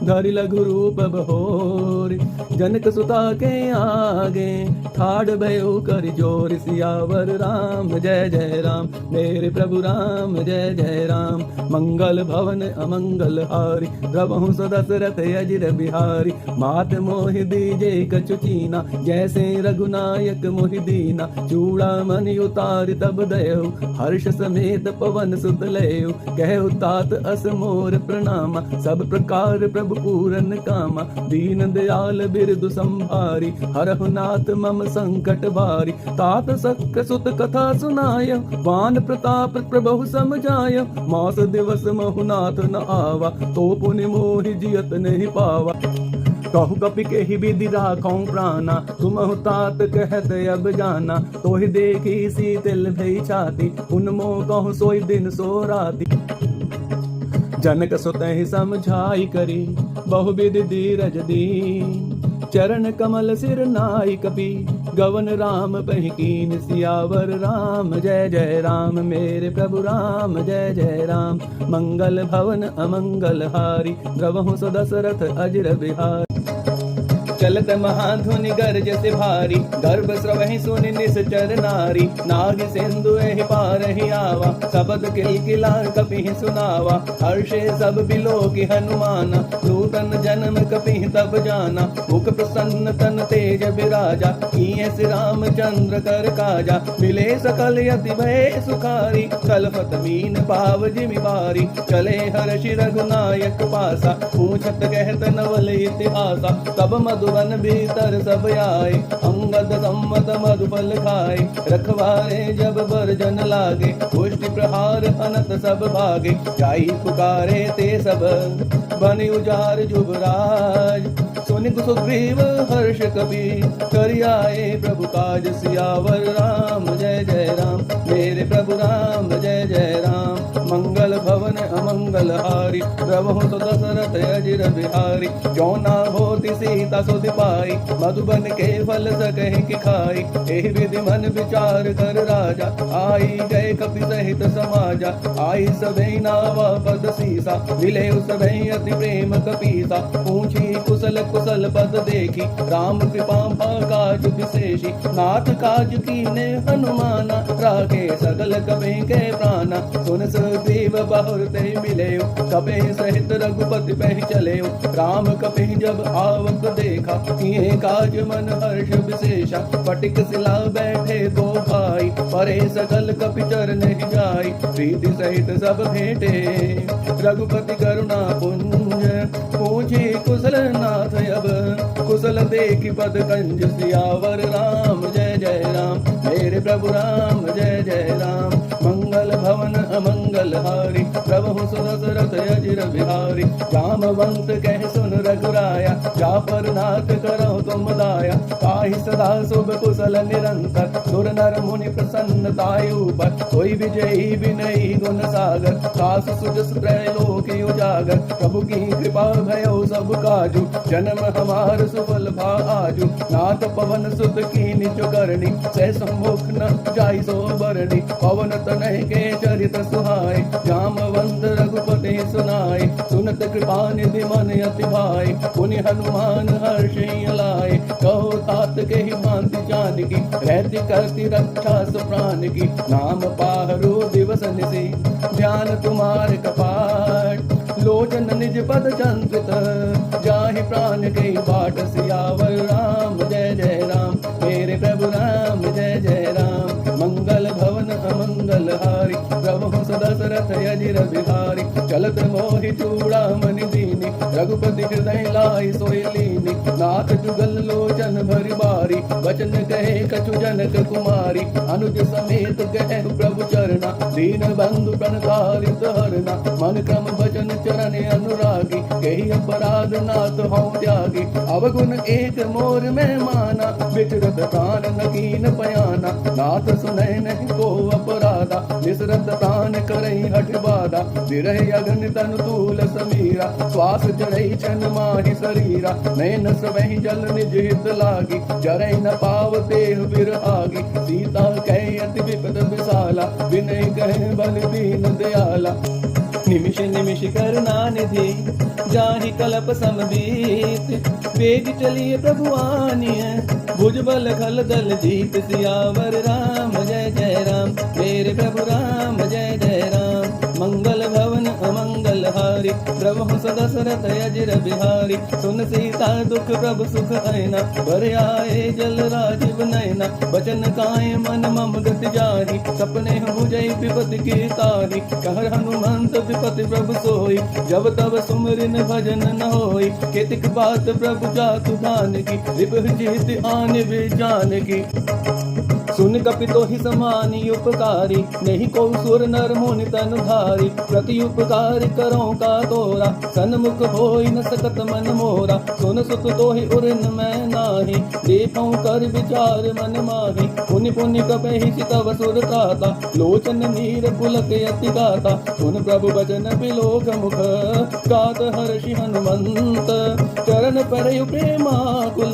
धरि लघु रूप बहोरी। जनक सुता के आगे ठाड़ भयो कर जोर। सियावर राम जय जय राम मेरे प्रभु राम जय जय राम। मंगल भवन अमंगल हारी प्रभु सदशरथ अजर बिहारी। मात मोहि दीजे कछु कीना जैसे रघुनायक मोहि दीना। चूड़ा मणि उतार तब दयो हर्ष समेत पवन सुत लयो। कहु तात अस मोर प्रणामा सब प्रकार प्रभु पूरन कामा। दीन दयाल बिरदु संभारी हरहु नाथ मम संकट भारी। तात सख सुत कथा सुनाय वान प्रताप प्रभु समझाय। मास दिवस महु नाथ न आवा तो पुनि मोहि जियत नहीं पावा। कहु कपि के ही विधि राखौं प्राणा तुमहु तात कहत अब जाना। तोहि देखी शीतल भई छाती उनमो कहु सोई दिन सो राती। जनक सुतहि समझाई करी बहुविधि धीरज दी। चरण कमल सिर नाई कपि गवन राम पहि कीन। सियावर राम जय जय राम मेरे प्रभु राम जय जय राम। मंगल भवन अमंगल हारी प्रभु सदशरथ अजर बिहारी। चलत महाधुनि गर्ज से भारी गर्भ स्रवहि सुनि निश्चर नारी। नाग सिंधु एहि पार ही आवा शबद किलकिला कपि सुनावा। हर्षे सब बिलोकि हनुमाना नूतन जन्म कपि तब जाना। मुख प्रसन्न तन तेज विराजा किए श्री रामचंद्र कर काजा। मिले सकल यति भय सुखारी कलपत मीन पाव जिमि बारी। चले हर्षि रघुनायक पासा पूछत कहत नवल इतिहासा। तब मधुबन भीतर सब आए अंगद सम्मत मधुफल खाए। रखवारे जब बरजन लागे पुष्टि प्रहार अनत सब भागे। जाई पुकारे ते सब बनि उजार जुबराज। सुनि सुग्रीव हर्ष कपि करि आए प्रभु काज। सियावर राम जय जय राम मेरे प्रभु राम जय जय राम। मंगल भवन अमंगल हारी प्रभु दशरथ अजर बिहारी। जो ना होती सीता सुध पाई मधुबन के फल सकहि कि खाई। एहि विधि मन विचार कर राजा आई गए कपि सहित समाजा। आई सबे नावा पद सीसा मिले सबे अति प्रेम कपीसा। पूछी कुशल कुशल पद देखी राम कृपा काज विशेषी। नाथ काज कीने हनुमाना राखे सकल कपि के प्राणा। सुन सुग्रीव बहुर ते मिले कपि सहित रघुपति पहि चले। राम कपि जब आवक देखा किए काज मन हर्ष विशेषा। फटिक सिला बैठे दो भाई मारे सकल कपि चरण ही जाई, प्रीति सहित सब भेटे। रघुपति करुणा पुंज पूछे कुशल नाथ अब, कुशल देखि पद कंज सियावर राम जय जय राम। मेरे प्रभु राम जय जय राम। मंगल भवन अमंगल हारी, प्रभु सुदशरथ अजिर बिहारी। रामवंत कह सुन रघुराया, जा पर नाथ करो तुम दाया। ताहि सदा शुभ कुशल निरंतर, सुर नर मुनि प्रसन्नताय ऊपर। कोई विजयी विनयी गुण सागर, सास सुजस त्रैलोक उजागर। प्रभु की कृपा भयो सब काजू, जन्म हमार सुफल भा आजू। नाथ पवन सुत की निज करनी, सह सम्मुख न जाई सो बरनी। पवन तनय के चरित सुहाय, जामवंत रघुपति सुनाय। सुनत कृपा निधि मन अति भाई, पुनि हनुमान हर्षि लाए। कहो तात के ही भांति जानकी, रहती करती रक्षा सुप्राण की। नाम पाहरो दिवस निशि, ध्यान तुम्हारे कपाट। लोचन निज पद चंद्रित, जाहि प्राण के बाट। सियावर राम जय जय राम, मेरे प्रभु राम जय जय राम। मंगल भवन अमंगल हारी, प्रभु सदशरथ अजिर बिहारी। चलत मोहि चूड़ामणि दीनी, रघुपति हृदय लाई सोई लीनी। नाथ जुगल लोचन भरि बारी, वचन कहे कछु जनक कुमारी। अनुज समेत कहे प्रभु चरना, दीन बंधु प्रणतारित हरना। मन क्रम वचन चरण अनुरागी, कही अपराध नाथ हूँ त्यागी। अवगुण एक मोर में माना, विचरत प्राण नकीन पयाना। नाथ सुनय नहीं को अपराधा, निसरत प्राण करई हठ बाधा। विरह अगन तनु तूल समीरा, श्वास चढ़ई छन माहि शरीरा। नैन स्रवहि जल निज हित लागी, जरई न पाव देह बिरहागी। सीता कह अति विपद विशाला, विनय कहे बल दीन दयाला। निमिष निमिष करुणा निधि, जाहि कलप समबीत। वेग चलिए प्रभु आनिय, भुजबल खल दल जीत। सियावर राम जय जय राम, मेरे प्रभु राम जय जय राम। मंगल भवन अमंगल हारी, प्रभु सदशरथ अजिर बिहारी। सुन सीता दुख प्रभु सुख ऐना, बर आए जल राजीव नैना। बचन काए मन मम गति जारी, सपने बुझई विपति की तारी। कहर हनुमंत विपति प्रभु सोई, जब तब सुमरिन भजन न होई। केतिक बात प्रभु जातु भान की, रिपुह जीत आन भी जान की। सुन कपितो ही समानी उपकारी, नहीं को सुर नर मुनि तन धारी। प्रति उपकार करो का तोरा, सन्मुख होई न सकत मन मोरा। सुन सुत तो ही उरन मैं नाही, देखऊं कर विचार मन माही। पुनि पुनि कपहि तव सुर त्राता, लोचन नीर पुलक अति गाता। सुन प्रभु बचन बिलोक मुख, गात हर्षि हनुमंत। चरण परयु प्रेमाकुल,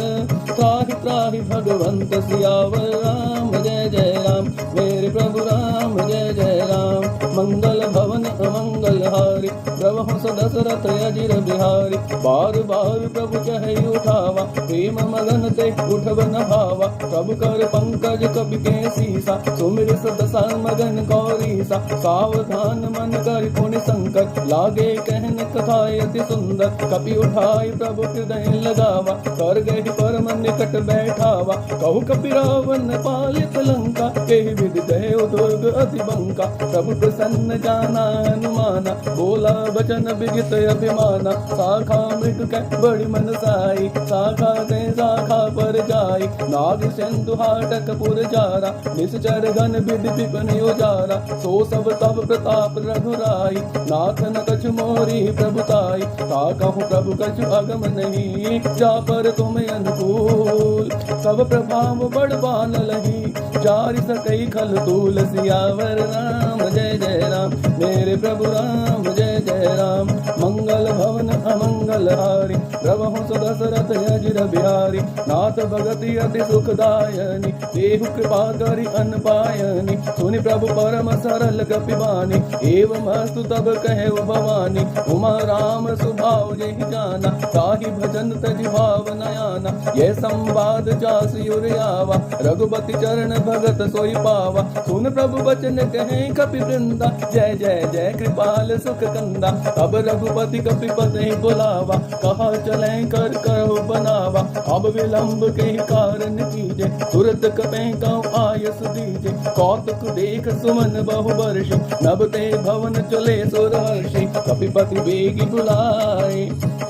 त्राहि त्राहि भगवंत। सियावर राम जय जय राम, मेरे प्रभु राम जय जय राम। मंगल भवन अमंगल हारी, प्रभु सदशरथ अजिर बिहारी। बार बार प्रभु चहै उठावा, प्रेम मगन ते उठब न भावा। प्रभु कर पंकज कपि के सीसा, सुमिर सदसा मगन गौरीसा। सावधान मन कर पुनि संकट, लागे कहन कथा अति सुंदर। कपि उठाई प्रभु हृदय लगावा, कर गहि परम निकट बैठावा। कहु कपि रावण पालित लंका, केहि विधि देव दुर्ग अति बंका। प्रभु प्रसन्न जाना हनुमाना, बोला बचन विगित अभिमाना। शाखा मृग कह बड़ी मन साई, शाखा ते शाखा पर जाई। नाग सिंधु हाटक पुर जारा, निश्चर घन विधि विपिन उजारा। सो सब तब प्रताप रघुराई, नाथ न कछु मोरी प्रभुताई। ताकहु प्रभु कछु अगम नहीं, जा पर तुम अनुकूल। सब प्रभाव बड़ बान लही, जारि सकई खल तूल। सियावर राम जय जय राम, मेरे प्रभु राम जय जय राम। मंगल भवन अमंगल हारी, प्रभु सदशरथ अजिर बिहारी। नाथ भगति अति सुखदायनी, देहु कृपा करि अन्न पायनी। सुनि प्रभु परम सरल कपि बानी, एवं अस्तु तब कहे भवानी। उमा राम सुभाव जेहि जाना, ताहि भजन तजि भाव नयाना। यह संवाद जासि उर आवा, रघुपति चरण भगत सोई पावा। सुन प्रभु बचन कहे कपि वृंदा, जय जय जय कृपाल सुख कंदा। तब रघुपति कपिपति बुलावा, कहा चले कर करो बनावा। अब विलंब के कारण कीजे, तुरत कपे कौ आयस दीजे। कौतुक देख सुमन बहु वर्षि, नभ ते भवन चले सुर हर्षि। कपिपति बेगी बुलाए,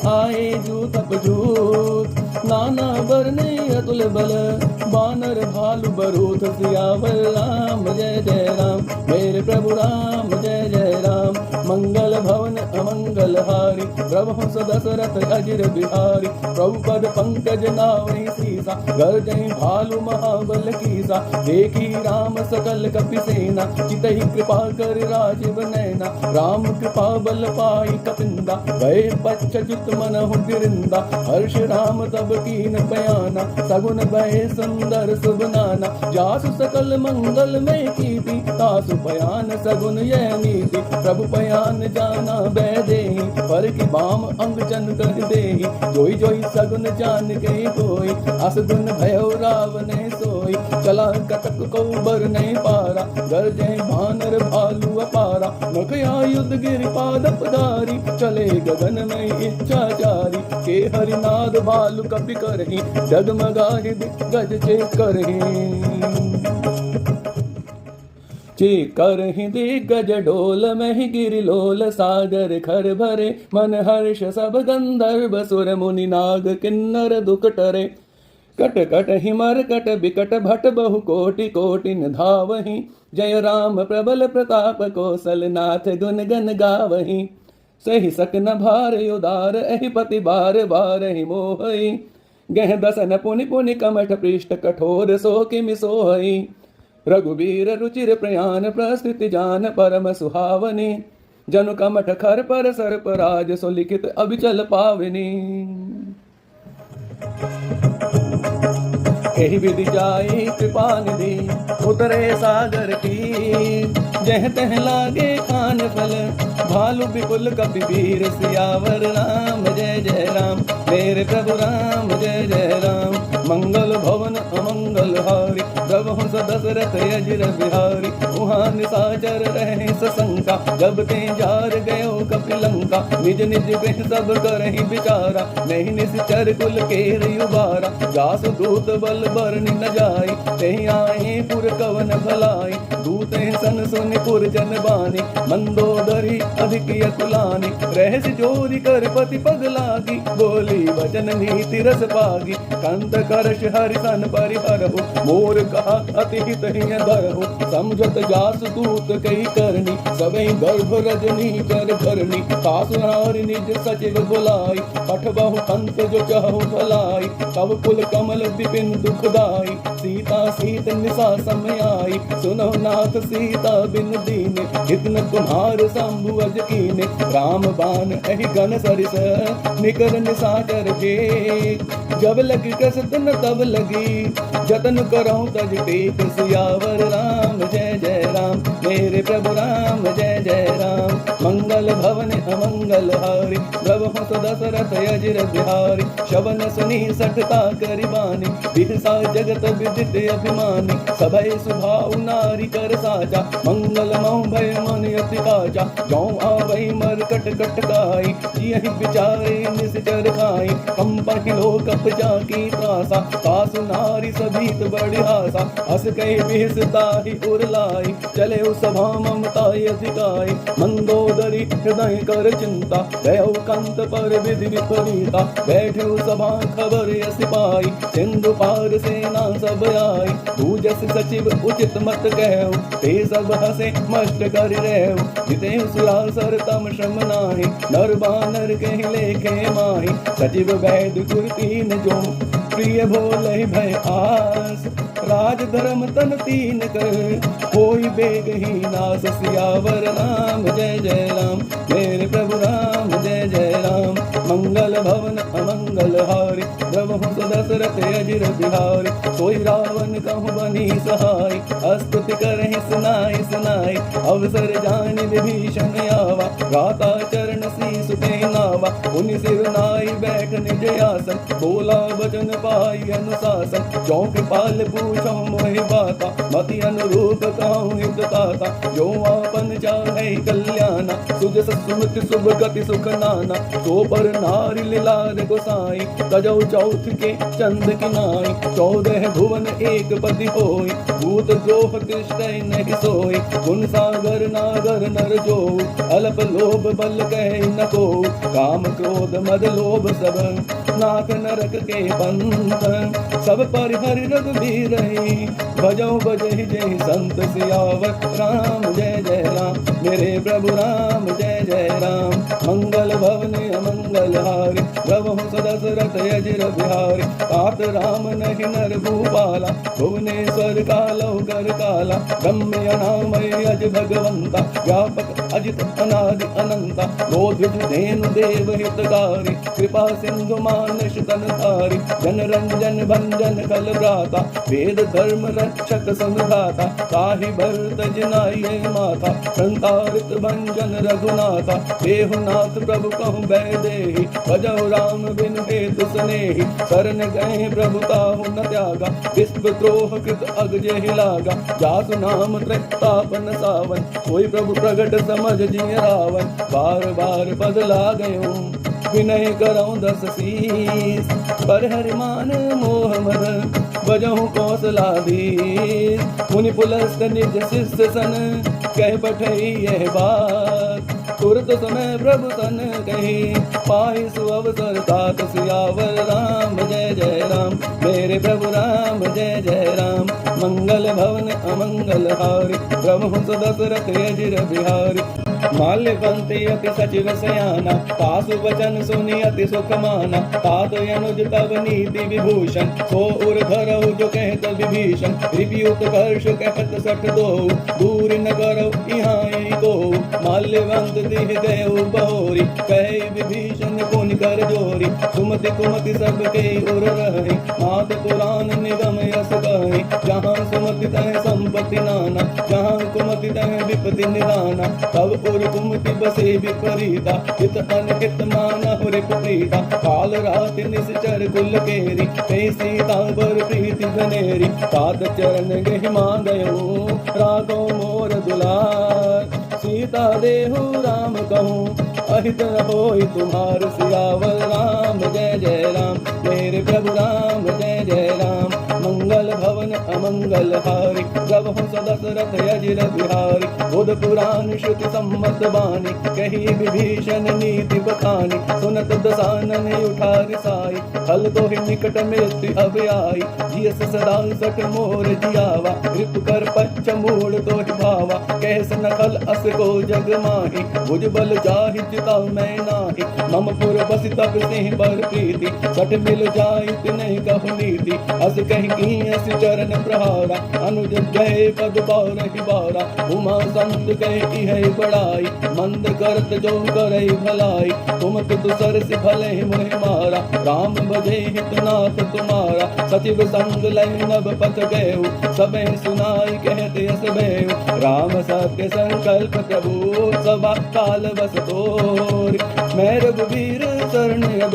आए जूत जूत, नाना बरने अतुल बल। बानर भालु बरूथ, सियावर राम जय जय राम। मेरे प्रभु राम जय जय राम। मंगल भवन अमंगल हारी, प्रभु दशरथ अजिर बिहारी। प्रभु पद पंकज नावहि सीसा, गर्जहि भालु महाबल कीसा। देखी राम सकल कपि सेना, चितहि कृपा कर राजीव नैना। राम कृपा बल पाई कपिंदा, भय पश्चात मनहु गिरिंदा। हर्ष राम तब कीन बयाना, सगुन भय सुंदर शुभ नाना। जासु सकल मंगल में कीर्ति, तासु बयान सगुन यह नीति। प्रभु बयान जाना बैदेहि, पर की बाम अंग जन कर देहि। जोई जोई सगुन जान के कोई, अस गुन भयो रावने सोई। चला कटक को बर नहीं पारा, गर्जे भानर भालू अपारा। नख आयुध गिरिपाद पधारी, चले गगन में इच्छाचारी। के हरिनाद भालु कपि करहि, डगमगाहि दिग्गज चे करहि। चे करहि दिग्गज डोल, महि गिरिलोल सागर खर भरे। मन हर्ष सब गंधर्व सुर मुनि नाग किन्नर दुख टरे। कट कट हिमर कट बिकट भट बहु कोटि कोटिन धावहि। जय राम प्रबल प्रताप कौशलनाथ गुण गन गावहि। सहि सकन भार उदार, एहि पति बार बार ही मोहि। गह दसन पुनि पुनि कमठ पृष्ठ, कठोर सो किमि सोहि। रघुबीर रुचिर प्रयान, प्रस्तुति जान परम सुहावनी। जनु कमठ खर पर सर्प राज, सो लिखित अभिचल पावनी। एहि विधि जाई कृपा निधि, उतरे सागर की। जह तह लागे खान फल, भालु बिपुल कपि वीर। सियावर राम जय जय राम, मेरे प्रभु राम जय जय राम। मंगल भवन अमंगल हारी, प्रभु दशरथ अजिर बिहारी। वहाँ निशाचर रहे सशंका, जब ते जार गयो कपि लंका। निज निज गृह सब करहि विचारा, नहीं निश्चर कुल केर उबारा। जासु दूत बल बरनि न जाई, तेहि आए पुर कवन भलाई। दूते सन सुनि पुर जन बानी, मंदोदरी अधिक अकुलानी। रहस्य जोरी कर पति पग लागी, बोली वचन नीति रस पागी। कंत करश हरिसन परिहरहु, मोर कहा अति हित हिय धरहु। समझत जासु दूत कई करनी, सबई गर्भ रजनी कर करनी। सासु नारी निज सचिव बुलाई, पठ बहु कंत जो चहु भलाई। तब कुल कमल विपिन दुखदाई, सीता सीत निशा समयाई। सुनो नाथ सीता बिन दीने, इतन तुम्हार शंभु अज कीने। राम बाण एहि गण सरिस, निकर निशाचर के। जब लगी कसत न तब लगी, जतन करहु तज टेक। सियावर राम जय जय राम, मेरे प्रभु राम जय जय राम। मंगल भवन अमंगल हारी, प्रभु दशरथ अजिर बिहारी। शवन सुनी सठता करिबानी, बिहसा जगत विदित अभिमानी। सभय सुभाव नारी कर साचा, मंगल मऊ भय मन अति काचा। जौ आवै मरकट कट काई, जियहि विचारे निश्चर खाई। कंपहि लोक जाकी त्रासा, सासु नारी सभीत बड़ी आशा। हस कहि बिहसताहि उरलाई, चले सभा ममता अधिकाई। मंदोदरी हृदय कर चिंता, गयो कंत पर विधि विपरीता। बैठे सभा खबर यस पाई, सिंधु पार सेना सब आई। पूजस सचिव उचित मत कहु, ते सब हसे मष्ट कर रहु। जिते सुरासर तम श्रम नाही, नर बानर कहि लेखे माही। सचिव वैद कुरतीन जो, प्रिय भोले भय आस। राज धर्म तन तीन कर, कोई बेग ही नास। सियावर राम जय जय राम, मेरे प्रभु राम जय जय राम। मंगल भवन अमंगल हारी, प्रभु दशरथ अजिर बिहारी। सोई रावण कहु बनी सहाय, स्तुति करहि सुनाई सुनाई। अवसर जानि विभीषण आवा, गाता चरण शीस ते नावा, उनि सिर नाई बैठ निज आसन, बोला वचन पाई अनुशासन। जो कृपाल पूछो मोहि बाता, मति अनुरूप कहूँ हित ताता। जो आपन चाहे कल्याणा, सुज सुमति शुभ गति सुख नाना। तो पर नारी लीलार गोसाई, तजौ चौथ के चंद की नाई। 14 भुवन एक पति होई, भूत द्रोह तिष्ठै नहीं सोई। गुण सागर नागर नर जो, अल्प लोभ बल कह न को। काम क्रोध मद लोभ सब, नाथ नरक के पंथ। सब परिहरि रघुबीर रही, भजौ बजहि जय संत सियावर राम जय जय राम। मेरे प्रभु राम जय जय राम। मंगल भवन अमंगल हारी, प्रभु सदशरथ अजिर बिहारी। तात राम नहीं नर भूपाला, भुवनेश्वर कालौ कर काला। ब्रह्म अनामय अज भगवंता, व्यापक अजित अनादि अनंता। बोधिज धेनु देव हितकारी, कृपा सिंधु मानस तनधारी। जन रंजन भंजन कल भ्राता, वेद धर्म रक्षक संघाता। ताहि भरत जिनाये माथा, संतारित भंजन रघुनाथा। देहुनाथ प्रभु कहु बैदेहि, भजहु राम बिनु हेतु सनेहि। शरण गए प्रभु ताहु न त्यागा, विश्व द्रोह कृत अग जेहि लागा। जासु नाम त्रैतापन सावन, कोई प्रभु प्रगट समझ जिय रावण। बार बार पद लागयो, विनय करऊं दस शीस। पर हरि मान मोह मद, बजहु कौशलाधीश। मुनि पुलस्त निज शिष्य सन, कह पठई यह बात। तुरत समय प्रभु सन कही, पाई सुअवसर तात। सियावर राम जय जय राम, मेरे प्रभु राम जय जय राम। मंगल भवन अमंगल हारी, प्रभु दशरथ अजिर बिहारी। माल्यवंती अति सचिव सयाना, तासु वचन सुनि अति सुख माना। तात अनुज तब नीति विभूषण, सो उर धरऊ जो कहत विभीषण। रिपियुत कर्ष कहत सठ दो, दूर न करऊ इहाँ को। माल्यवंत दिह गयो बहोरी, कहे विभीषण पुनि कर जोरी। सुमति कुमति सब के उर रही, मात पुराण निगम यस कही। जहाँ सुमति तह संपत्ति नाना, जहाँ कुमति तह विपत्ति निदाना। तब उर कुमति बसे विपरीता, हित अनहित मानहु रिपुप्रीता। काल राति निश्चर कुल केरी, कही सीता बर प्रीति घनेरी। तात चरण गहि मांगयो, राखो मोर दुलार। सीता देहु राम कहूँ, अहित न होई तुम्हार। सियावर राम जय जय राम, मेरे प्रभु राम जय जय राम। मंगल भवन अमंगल हारी, प्रभु दशरथ अजिर बिहारी। बुध पुराण श्रुति सम्मत बानी, कही विभीषण नीति बखानी। सुनत दसानन उठा रिसाई, हल तो ही निकट मृत्यु अब आई। जियस सदा सठ मोर जियावा, कृप कर पच्च मूड़ तो भावा। कैस नखल अस को जग माही, भुज बल जाहि चिता मैं नाही। मम पुर बसि तब सिंह बर प्रीति, सठ मिल जाई तिनहि कहु नीति। अस कहि कीअस चरण प्रहारा, अनुज जय पद बारहि बारा। उमा संत कहि इहै बड़ाई, मंद करत जो करई भलाई। तुम पितु सरसि भलहि मोहि मारा, राम भजे हितनाथ तुम्हारा। सचिव संग लय नभ पथ गएउ, सबे सुनाई कहत यस भएउ। राम सत्य संकल्प प्रभु, सभा काल बस तोरि। मैं रघुबीर शरण अब,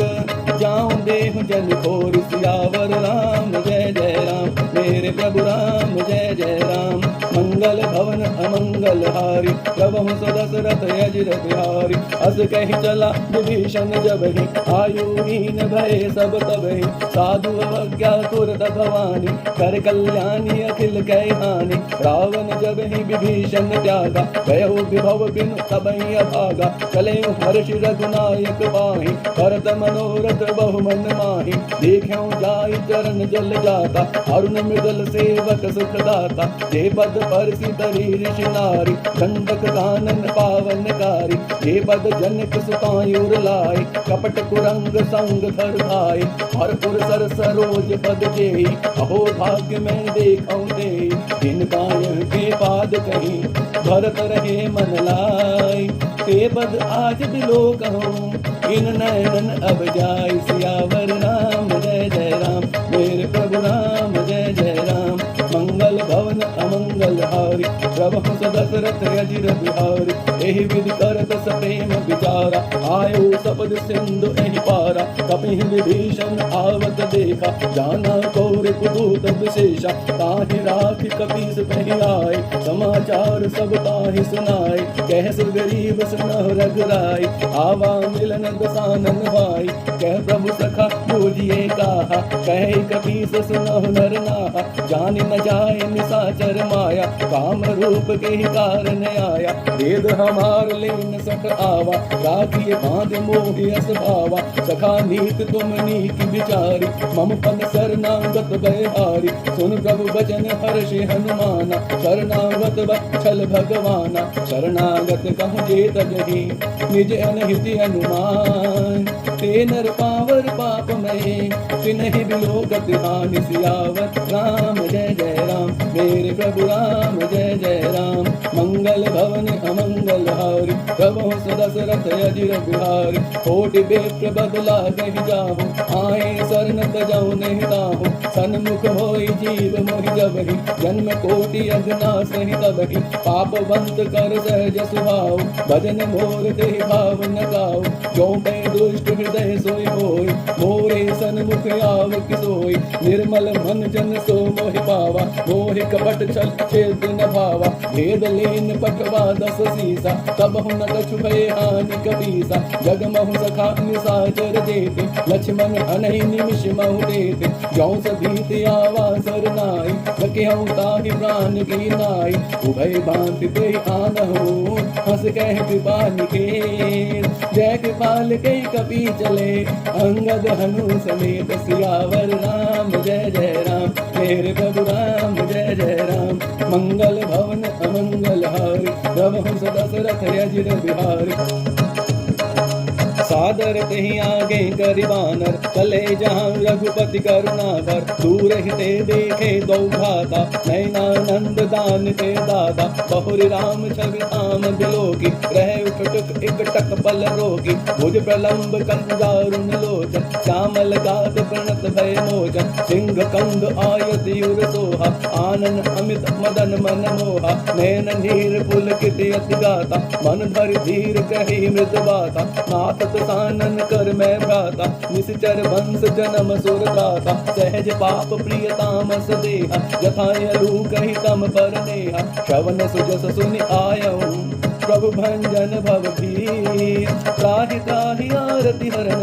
जाऊं देहु जन खोर। सियावर राम जय जय राम, मेरे प्रभु राम जय जय राम। मंगल भवन अमंगल हारी, प्रभु दशरथ अजिर बिहारी। अस कहि चला विभीषण जबहि, आयुहीन भय सब तबहि। साधु अवज्ञा तुरत भवानी, कर कल्याणी अखिल कै हानि। रावण जबहि विभीषण त्यागा, गयो विभव बिनु तबहि अभागा। चलेउ हर्षि रघुनायक बाहि, करत मनोरथ बहु मन माहि। देख्यौ जाय चरण जल जाता, अरुण मृदल सेवक सुख दाता। जे पद परसि तरी ऋषि नारी, दंडक कानन पावनकारी। जे पद जनक सुतायुर लाई, कपट कुरंग संग धर धाई। हरपुर सर सरोज पद जेहि, अहो भाग्य में देखौ देहि। जिन कायं के पाद कहीं, भरत रहे मन लाई। ते पद आज बिलो कहूँ, इन नयन अब जाय। सियावर राम जय जय राम, मेरे प्रभु राम जय जय राम। मंगल भवन अमंगल हारी, प्रभु दशरथ अजिर बिहारी। एहि विधि करत बस प्रेम विचारा, आयो शब्द सिंधु एहि पारा। कपिहि विभीषण आवत देखा, जाना कौर कुदूत विशेषा। ताहि राखि कपीस पहि आए, समाचार सब ताहि सुनाए। कह सुग्रीव सुनहु रघुराई, आवा मिलन दसानन भाई। कह प्रभु सखा बूझिए कहा, कह कपीस सुनहु नर नाहा। जान न जाए निशाचर माया, काम रूप के ही कारण आया। वेद हमार लेन सख आवा, राखिए बांध मोहि अस भावा। सखा नीत तुम नीक विचारी, मम पन शरणागत बयहारी। सुन प्रभु बचन हर्षि हनुमाना, शरणागत वत्सल भगवाना। शरणागत कहु जेत जहि, निज अनहिति अनुमान। ते नर पावर पाप मय, तिन्हि बिलोकत हानि। सियावर राम जय जय राम, मेरे प्रभु राम जय जय राम। मंगल भवन अमंगल हारी, प्रभु सुदशरथ अजिर बिहारी। कोटि बेप्र बदला कहि जाहु, आए शरण तजहु नहीं ताहु। सन्मुख होई जीव मोहि जबहि, जन्म कोटि अघनासहि तबहि। पापवंत कर सहज सुभाव, भजन मोर ते भाव न गाओ। जो पै दुष्ट हृदय सोई होई, मोरे सन्मुख आव किसोई। निर्मल मन जन सो मोहि पावा, मोहि कपट छल छेद न भावा। भेद लीन पटवा दस सीसा, तब न कछु भय हानि कपीसा। जग महु सखा निशाचर जेते, लक्ष्मण अनहि निमिष महु देते। जौ सभीति आवा सरनाई, लखिहु ताहि प्राण की नाई। उभय भांति ते आनहु, हंस कह कृपाल के। जय कृपाल के कपी चले, अंगद हनु समेत। सियावर राम जय जय राम, मेरे प्रभु राम जय जय राम। मंगल भवन अमंगल हारी, प्रभु दशरथ अजिर बिहारी। सादर तेहि आगे करि बानर, चले जहाँ रघुपति करुणाकर। दूर ही ते देखे दो भ्राता, नयनानंद दान ते दाता। बहुरि राम छवि धाम बिलोकी, रहे उठटुक एकटक बल रोगी। भुज प्रलंब कंजारुन लोचन, श्यामल गात प्रणत भय मोचन। सिंह कंद आयत युर सोहा, आनन अमित मदन मन मोहा। नैन नीर पुलकित अति गाता, मन धरि धीर कहि मृद बाता। नाथ सानन कर मैं भ्राता, निश्चर वंश जन्म सुर गाता। सहज पाप प्रिय तामस देहा, यथा यरु कहि तम पर नेहा। श्रवण सुजस सुनि आयऊं, प्रभु भंजन भव भीर। त्राहि त्राहि आरति हरण,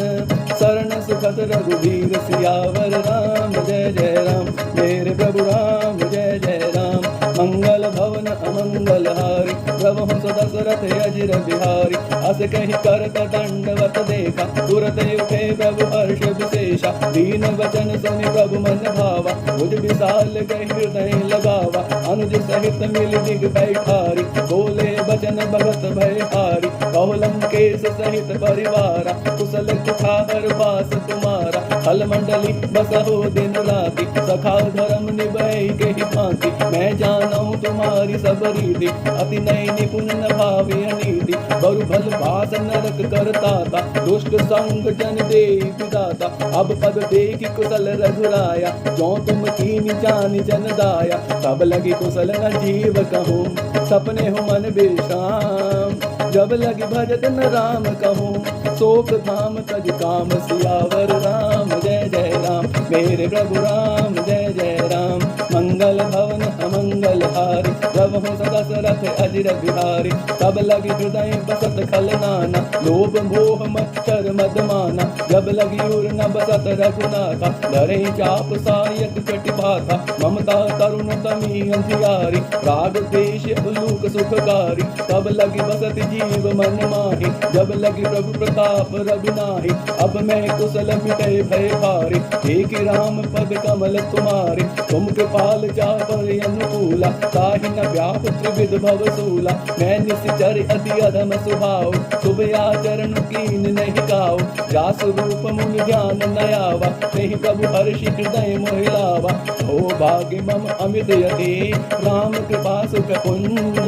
शरण सुखद रघुवीर। सियावर राम जय जय राम, मेरे प्रभु राम जय जय राम। मंगल भवन अमंगल हारी, प्रभु दशरथ अजिर बिहारी। अस कहि करत दंडवत देखा, तुरत उठे प्रभु हर्ष विशेषा। दीन वचन सुनि प्रभु मन भावा, भुज विशाल कहि हृदय लगावा। अनुज सहित मिल दिग बैठारी, बोले बचन भगत भय हारी। कहु लंकेश सहित परिवारा, कुशल कुठार पास तुम्हारा। हल मंडली बसहो दिन राति, सखा धर्म निभै केहि भांति। मैं जानऊं तुम्हारी सब रीति, अति नय निपुण न भावे अनीति। बरु भल भास नरक करताता, दुष्ट संग जन दे विदाता। अब पद देखि कुशल रघुराया, जो तुम कीनी जानि जन दाया। तब लगी कुशल न जीव कहूँ, सपने हो मन विश्राम। जब लगी भजत न राम कहूँ, शोक धाम तज काम। सियावर राम जय जय राम, मेरे प्रभु राम जय जय राम। मंगल भवन अमंगल हारी, प्रभु दशरथ अजिर बिहारी। तब लगी हृदय बसत खल नाना, लोभ मोह मच्छर मद माना। जब लगी उर न बसत रघुनाथा, धरे चाप सायक चटि भाथा। ममता तरुण तमी अंधियारी, राग देश उलूक सुखकारी। तब लगी बसत जीव मन माही, जब लगी प्रभु प्रताप रघुनाही। अब मैं कुशल मिटे भय भारी, एक राम पद कमल तुम्हारे। तुम कृपाल चापर अनुकूला, ताहि न व्याप त्रिविध भव सूला। मैं निश्चर अति अधम स्वभाव, शुभ आचरण कीन नहीं गाओ। जास रूप मुनि ध्यान न आवा, नहीं प्रभु हर्षि हृदय मोहि लावा। हो भाग्य मम अमित यति, राम कृपा सुख पुंज।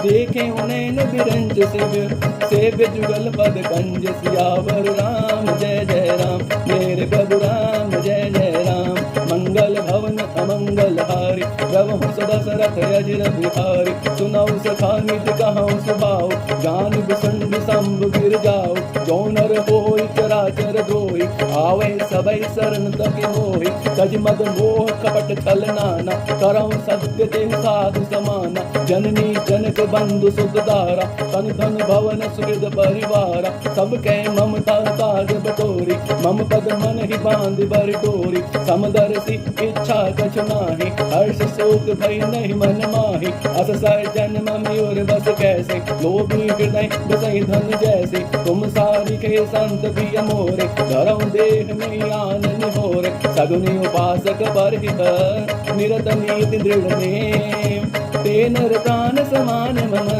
देखे उनैन बिरंज सेव्य जुगल पद कंज। सियावर राम जय जय राम, मेरे प्रभु राम जय जय राम। मंगल भवन अमंगल हारी, प्रभु दशरथ अजिर बिहारी। सुनौ सखा नित कहौं सुभाव, जान बिसंड आवे सबई शरण तके मोहि तज मद मोह कपट छल नाना करऊं सत्य ते साधु समाना जननी जनक बंधु सुख दारा तन धन भवन सुहृद परिवारा सब कह ममता ताज बटोरी मम पद मन ही बांध बर डोरी समदर्शी इच्छा कछु नाही हर्ष शोक भय नहीं मन माही अस सजन मयूर बस कैसे लोभी हृदय बसई धन जैसे तुम सारी के संत भी मोरे धरऊं देह में आनंद होरे सगुनी उपासक बरहित निरत नीति दृढ़ नेम ते नर प्राण समान मम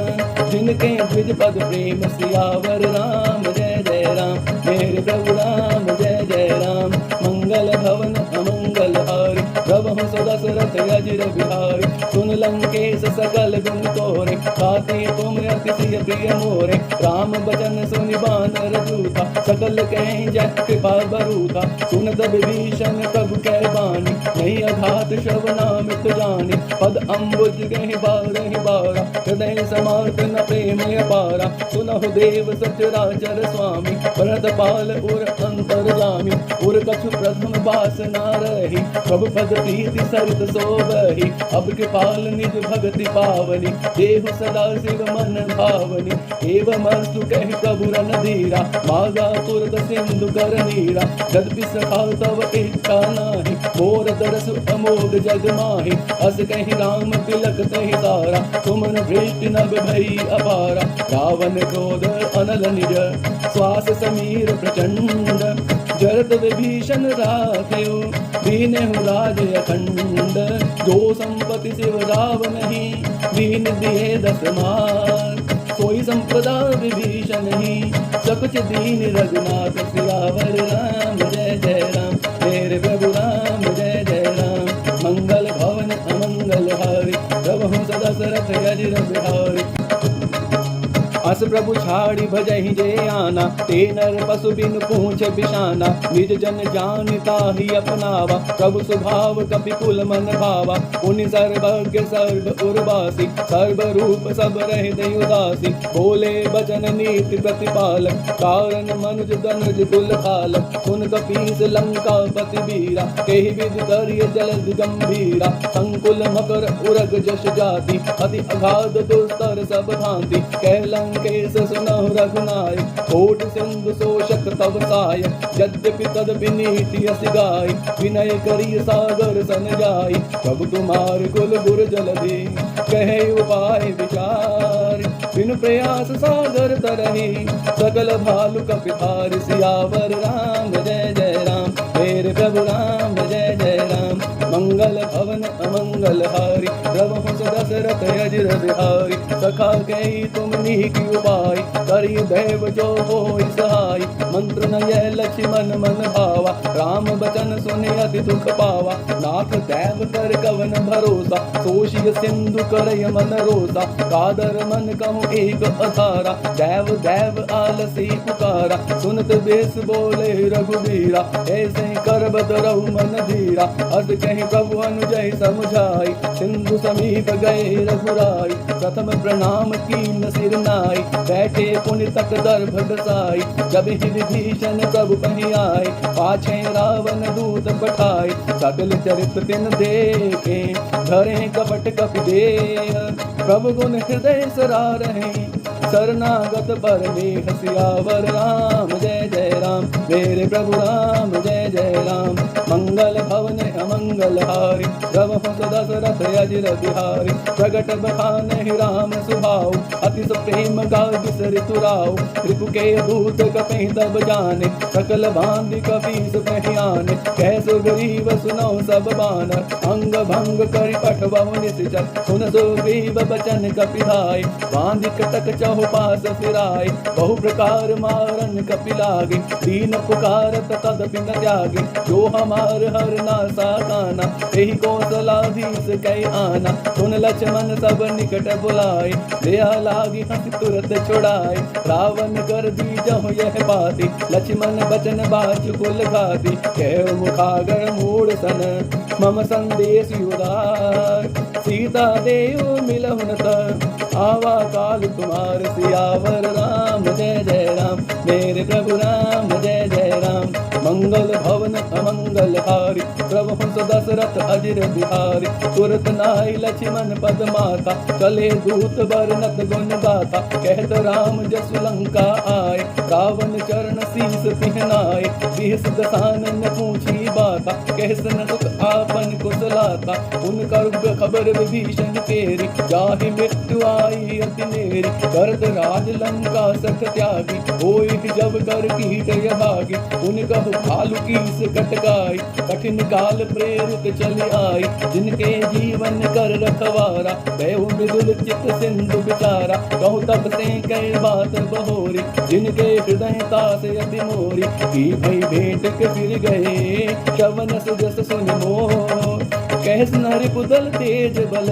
जिनके द्विज पद प्रेम सियावर राम जय जय राम मेरे प्रभु राम जय जय राम मंगल भवन अमंगल हारी प्रभु सुदशरथ अजिर बिहारी सुन लंकेश सकल गुण तोरे खाते तुम अतिशय प्रिय मोरे राम बचन सुनि बानर जूथा सकल कहीं जय कृपा बरूथा सुनत विभीषण प्रभु कै बानी नहीं अघात श्रवणामित जानी पद अम्बुज गहि बारहि बारा हृदय समार्थ न प्रेम अपारा सुनहु देव सचराचर स्वामी भरत पाल उर अंतर्गामी उर कछु प्रथम बास ना रही प्रभु पद प्रीति सरित सोबही अब कृपाल निज भगति पावनी देहु सदा शिव मन भावनी एवं मस्तु कह प्रभु रणधीरा मागा तुरत सिंधु कर नीरा जदपि सखा तव इच्छा नाही मोर दरस अमोघ जग माही अस कहि राम तिलक तहि सारा तुमन दृष्टि नभ भई अपारा रावण क्रोध अनल निज श्वास समीर प्रचंड जरत विभीषण राख्यो दीनहु राज अखंड जो संपत्ति शिव रावण ही दीन दिए दस मार कोई संपदा विभीषण ही सकुच दीन रघुनाथ सियावर राम जय जय राम मेरे प्रभु राम जय जय राम मंगल भवन अमंगल हारी प्रभु सदशरथ अजिर बिहारी अस प्रभु छाड़ी भजहि जे आना ते नर पशु बिन पूछ बिशाना निज जन जानिता ही अपनावा प्रभु स्वभाव कपि कुल मन भावा पुनि सर्वज्ञ सर्व उर्वासी सर्व रूप सब रहित उदासी बोले बचन नीति प्रतिपालक कारण मनुज दनुज कुल खालक सुन कपीस लंका पति वीरा तेहि विधि करिय जलद गंभीरा संकुल मकर उरग जश जाति अति अगाध दुस्तर सब भांति कहलं केस सुनहु रघुनाय कोट सिंधु शोषक तव साय यद्यपि तद विनीति अस गाय विनय करी सागर सन जाय प्रभु तुम्हार कुल गुर जल दे कहे उपाय विचार बिनु प्रयास सागर तरहि सकल भालु कपिधार सियावर राम जय जय राम मेरे प्रभु राम जय जय राम मंगल भवन अमंगल हारी प्रभु दशरथ अजिर बिहारी सखा कही तुम नीकी उपाय करी दैव जो होई सहाय मंत्र नय लक्ष्मण मन भावा राम बचन सुनि अति दुख पावा नाथ दैव कर कवन भरोसा सोषिय सिंधु करय मन रोसा कादर मन कहूँ एक अधारा दैव दैव आलसी पुकारा सुनत बेस बोले रघुबीरा ऐसे कर बदरऊ मन धीरा अस कहीं प्रभु अनुजय समझाई सिंधु समीप गए रघुराई प्रथम प्रणाम कीन सिर नाई बैठे पुनि तक दर्भ दसाई जब ही विभीषण प्रभु कहीं आए पाछे रावण दूत पठाए सकल चरित तिन देखे धरे कपट कपि देह प्रभु गुण हृदय सरा रहे शरणागत पर में सियावर राम जय जय राम मेरे प्रभु राम जय जय राम मंगल भवन अमंगल हारी प्रभु दशरथ अजिर बिहारी प्रगट बखाने राम सुभाव अति प्रेम गा बिसरि तुराव रिपु के दूत कपि तब जाने सकल बांधि कपीस पहियाने कैसो गरीब सुनो सब बानर अंग भंग करि पठवहु निश्चर सुन सुग्रीव बचन कपिधाय बांधि कटक चहुपास फिराय बहु प्रकार मारन कपि लागे दीन पुकारत तदपि न त्यागे जो हमार हर नासा काना तेहि कौशलाधीश कै आना सुन लक्ष्मण सब निकट बुलाए दया लागी हंस तुरत छुड़ाए रावण कर दी जहु यह बाती लक्ष्मण बचन बाच कुल घाती कह मुखागर मूड सन मम संदेश उदार सीता देव मिलहुन त आवा काल तुम्हार सियावर राम जय जय राम मेरे प्रभु राम जय जय राम मंगल मंगल भवन अमंगल हारी, प्रभु दशरथ अजिर बिहारी। तुरत नाई लक्ष्मण पद माता, चले दूत बरनत गुण गाथा। कहत राम जसु लंका आए, रावण चरण शीस पिहनाए। बीस दसानन पूछी बाता, कहसन सुख आपन कुशलाता। उनकर खबर विभीषण केरी, जाहि मृत्यु आई अति नेरी। करत राज लंका सख त्यागी, होई जब कर कीट भागी। उनका भालु कीस कटकाई, कठिन काल प्रेरित चली आई। जिनके जीवन कर रखवारा, देव मृदुल चित सिंधु विचारा। कहु तब से कई बात बहोरी, जिनके हृदय तास अति मोरी। की भई भेंट के फिर गए, श्रवण सुजस सुन मोर। कहस नारी पुदल तेज बल,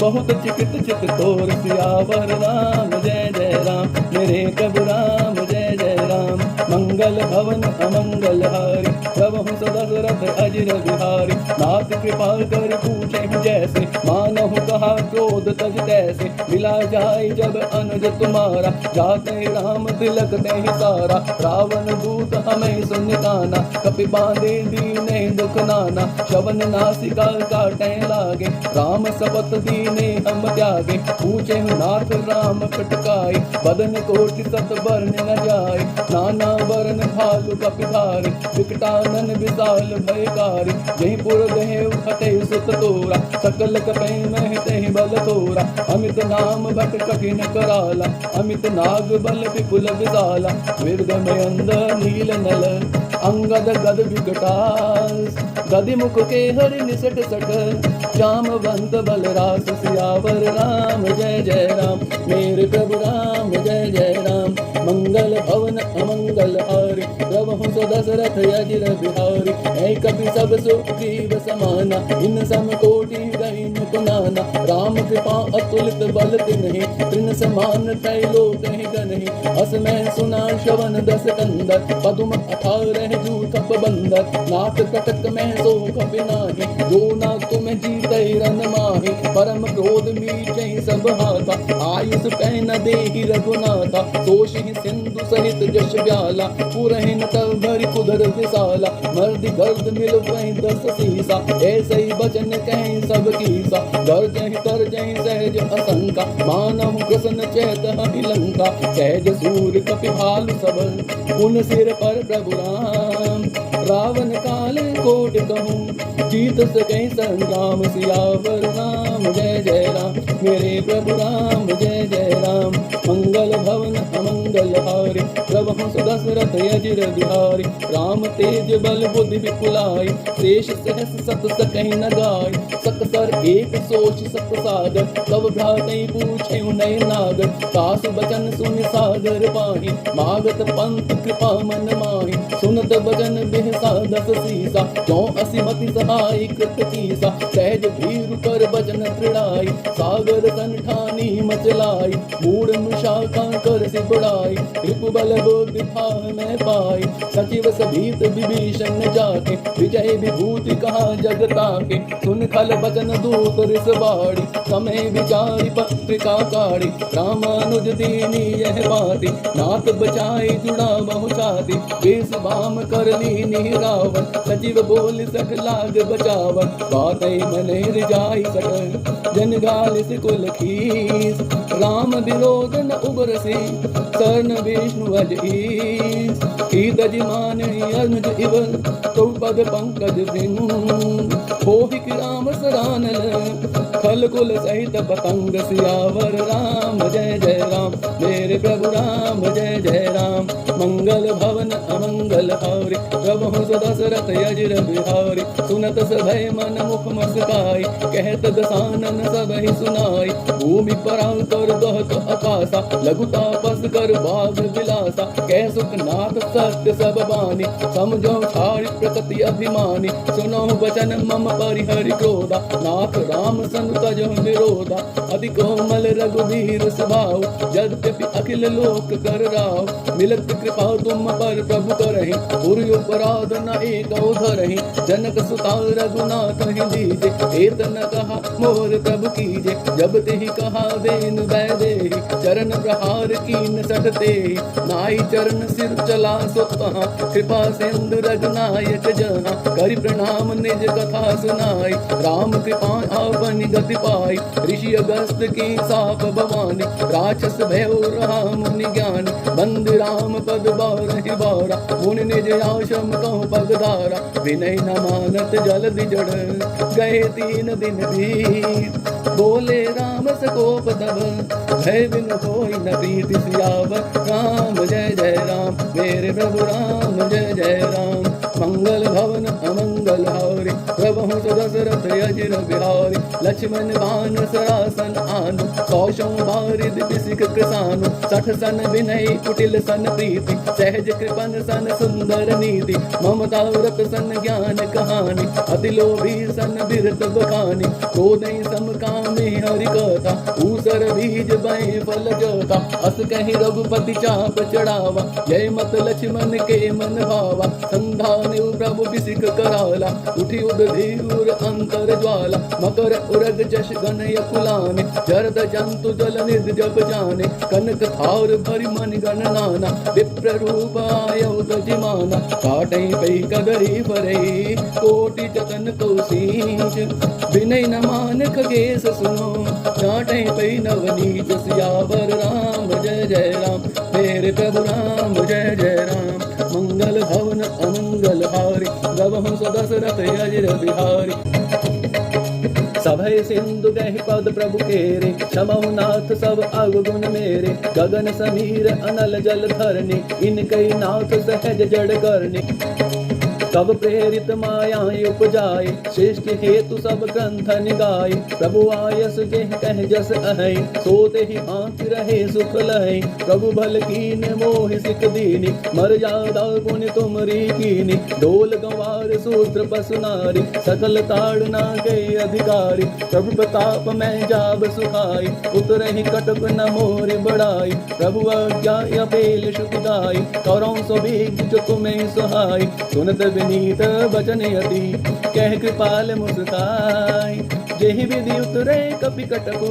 बहुत चिकित चित तोर। सियावर राम जय जय राम, मेरे प्रभु राम जय जय राम। मंगल भवन अमंगल हारी, प्रभु दशरथ अजिर बिहारी। नाथ कृपा कर पूछे जैसे, मानहु कहा क्रोध तज तैसे। मिला जाय जब अनुज तुम्हारा, जाते राम तिलक नहीं सारा। रावण दूत हमें सुन काना, कपि बांधे दीने दुख नाना। श्रवण नासिका काटे लागे, राम शपथ दीने हम त्यागे। पूछे नाथ राम कटकाई, बदन कोटि सत वर्ण न जाय। नाना वरण भालु कपिधारी, विकटानन विशाल भयकारी। यही पुर देव फते सुत तोरा, सकल कपै मह तेहि बल तोरा। अमित नाम भट कठिन कराला, अमित नाग बल विपुल विशाला। विरगम अंद नील नल, अंगद गद विकटास। गदि मुख के हरि निसट सट, जामवंत बलरास। सियावर राम जय जय राम, मेरे प्रभु राम जय जय राम। मंगल भवन अमंगल हारी, प्रभु दशरथ अजिर बिहारी। ऐ कपि सब सुग्रीव समाना, इन सम कोटि गहिन कुनाना। राम कृपा अतुलित बल तिन्हि, तृण समान त्रैलोक गनहि। अस मैं सुना श्रवण दस कंदर, पदुम 18 जूथप बंदर। नाथ कटक में सो कपि नाही, जो ना तुम जीते रन माहि। परम क्रोध मीचै सब हाथा, आयुष पैन देहि रघुनाथा। तोषि सिंधु सहित जश ब्याला, पुरहिन तब भरि कुदर विशाला। मर्दि गर्द मिल वहीं 10 सीसा, ऐसे ही बचन कहीं सब कीसा। गर्जहि तरजहि सहज असंका, मानव कृष्ण चैत हहि लंका। सहज सूर कपि भालु सब, उन सिर पर प्रभु राम। रावण काल कोट कहूँ, जीत सकै संग्राम। सियावर राम जय जय राम, मेरे प्रभु राम जय जय राम। मंगल भवन अमंगल हारी, प्रभु दशरथ अजिर बिहारी। राम तेज बल बुद्धि विपुलाई, शेष सहस सत सकहि न गाय। सकसर एक सोच सत सागर, तब भ्रातै पूछे नय नागर। सासु बचन सुनि सागर पाहि, मागत पंथ कृपा मन माहि। सुनत बचन बिहसा 10 सीसा, क्यों असिमति सहाय कृत कीसा। सहज भीरु कर बचन त्रिड़ाई, सागर सन ठानी मचलाई। मूढ़ मुशाखा कर सि बुड़ाई, रिपु बल बुद्धि भाव में पाई। सचिव सभीत विभीषण जाके, विजय विभूति कहा जगता के। सुन खल बचन दूत रिस बाड़ी, समय विचारी पत्रिका काढ़ी। रामानुज दीनी यह बाती, नाथ बचाई जुड़ा बहु छाती। वेश बाम कर लीनी रावण, सचिव बोल सठ लाग बचावन। बातै मने रिजाई सठ, जन गाल सिकुल खीस। राम विरोध न उबरसी, शरण विष्णु अज ईस। ईद जिमान अनुज इव, तो पद पंकज बिनु। होहि कि राम सरानल, खल कुल सहित पतंग। सियावर राम जय जय राम, मेरे प्रभु राम जय जय राम। मंगल भवन अमंगल हारी, प्रभु दशरथ अजिर बिहारी। सुनत सभय मन मुख मस्काई, कहत दसानन सबहि सुनाई। भूमि परां कर दहत आकाशा, लघु तापस कर बाग विलासा। कह सुखनाथ सत्य सब बानी, समझो छाड़ी प्रकृति अभिमानी। सुनो वचन मम परिहरि क्रोधा, नाथ राम सन तजहु निरोधा। अति कोमल रघुवीर स्वभाव, यद्यपि अखिल लोक कर राव। मिलत कृपा तुम पर प्रभु करहि, पुरि उपराध न एकौ धरहि। जनक सुता रघुनाथ ही दीजे, एत न कहा मोर प्रभु कीजे। जब तेहि कहा देन दै देहि, चरण प्रहार कीन सठ तेहि। नाई चरण सिर चला सो तहाँ, कृपा सिंधु रघुनायक जहाँ। करि प्रणाम निज कथा सुनाई, राम कृपा आपन गति पाई। ऋषि अगस्त की साप भवानी, राक्षस भयो रहा मुनि ज्ञानी। बंद राम पद बारहि बारा, मुनि निज आश्रम कहु पगधारा। विनय न मानत जल्दि जड़, गए 3 दिन बीत। बोले राम सकोप तब, भय बिन कोई न प्रीति सियावर। राम जय जय राम, मेरे प्रभु राम जय जय राम। मंगल भवन अमंगल हारी, प्रभु दशरथ अजिर बिहारी। लक्ष्मण बान सरासन आनु, 100 बारिद बिसिक कृसानु। 60 सन विनय कुटिल सन प्रीति, सहज कृपन सन सुंदर नीति। ममता व्रत सन ज्ञान कहानी, अति लोभी सन बिरत बखानी। क्रोधहि सम कामे हरि कथा, ऊसर बीज बहि फल जोता। अस कहि रघुपति चाप चढ़ावा, जय मत लक्ष्मण के मन भावा। संधान प्रभु बिसिक कराला, उठी उदधीर अंतर ज्वाला। मकर उरग जश गण यकुलाने, जरद जंतु जल निध जप जाने। कनक थार भरि मन गण नाना, विप्र रूप आयौ तजिमाना। काटै पै कदरी भरई, कोटि जतन को सींच। विनय न मान खगेश सुनो, चाटै पै नवनीत। सियावर राम जय जय राम, मेरे प्रभु राम जय जय राम। मंगल भवन अमंगल हारी, गवहु दशरथ अजिर बिहारी। सभय सिंधु गहि पद प्रभु केरे, क्षमहु नाथ सब अवगुण मेरे। गगन समीर अनल जल धरनी, इनकई नाथ सहज जड़ करनी। तब प्रेरित माया उपजाए, सृष्टि हेतु सब ग्रंथ निगाए। प्रभु आयस जेह कह जस अहै, सोते ही भांति रहे सुख लहै। प्रभु भल कीन मोह सिख दीनी, मर्यादा पुण्य तुमरी कीनी। ढोल गंवार सूत्र पसु नारी, सकल ताड़ना के अधिकारी। प्रभु प्रताप में जाब सुखाई, उतरहि कटक न मोर बढ़ाई। प्रभु आज्ञा अपेल सुखदाई, करौ सभी जो तुम्हें सहाय। सुनत विनीत बचन यति, कह कृपाल मुस्काई। जेहि विधि उतरे कपि कटकु,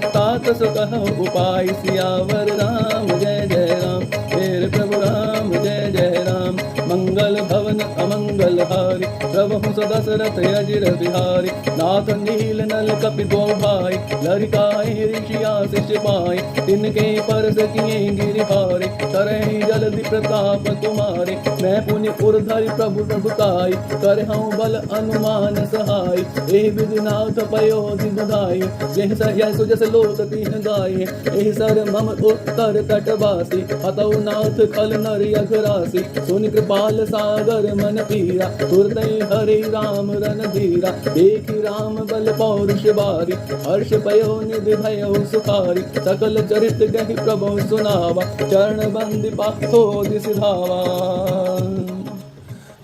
तात सो कहु उपाय। सियावर राम जय जय राम, मेरे प्रभु राम जय जय राम। मंगल भवन अमंगल हारी, प्रभु दशरथ अजिर बिहारी। नाथ नील नल कपि दो भाई, लरिकाए ऋषि आशीष पाए। तिनके परस किए गिरिहारे, करहि जल्दि प्रताप तुम्हारे। मैं पुनि उर्धरि प्रभु प्रभुताई, करहु बल अनुमान सहाय। एहि विधि नाथ पयोधि बधाई, जय सुजस लोक तिह गाये। एहि सर मम उत्तर तटवासी, हतौ नाथ खल नर अघरासी। सुनि कृपाल सागर मन पीरा, तुरतै हरि राम रणधीरा। देखि राम बल पौरुष बारी, हर्ष पयो निधि भयो सुखारी। सकल चरित गहि प्रभु सुनावा, चरण बंदी पाथो दिसि धावा।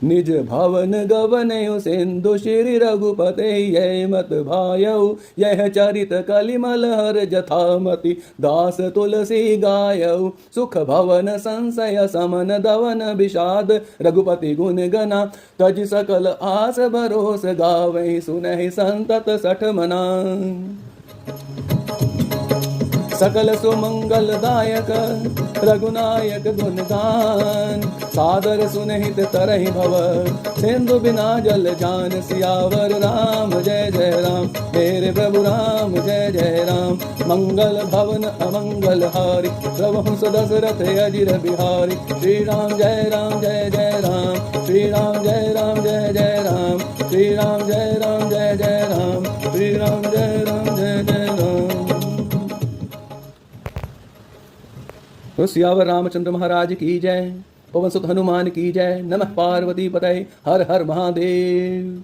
निज भवन गवनयु सिंधु श्री रघुपते। यह मत भायउ यह चरित कलिमल हर जथामति। दास तुलसी गायउ सुख भवन संशय समन दवन विषाद। रघुपति गुण गना तज सकल आस भरोस गावहि। सुनहि संतत सठ मना, सकल सुमंगल दायक रघुनायक गुणगान। सादर सुनहित तरहि भव, सिंधु बिना जल जान। सियावर राम जय जय राम, मेरे प्रभु राम जय जय राम। मंगल भवन अमंगल हारी, प्रभु दशरथ अजिर बिहारी। श्री राम जय जय राम, श्री राम जय जय राम। श्री राम जय जय राम, श्री राम जय जय राम। तो सियावर रामचंद्र महाराज की जय, पवन सुत हनुमान की जय। नमः पार्वती पतये, हर हर महादेव।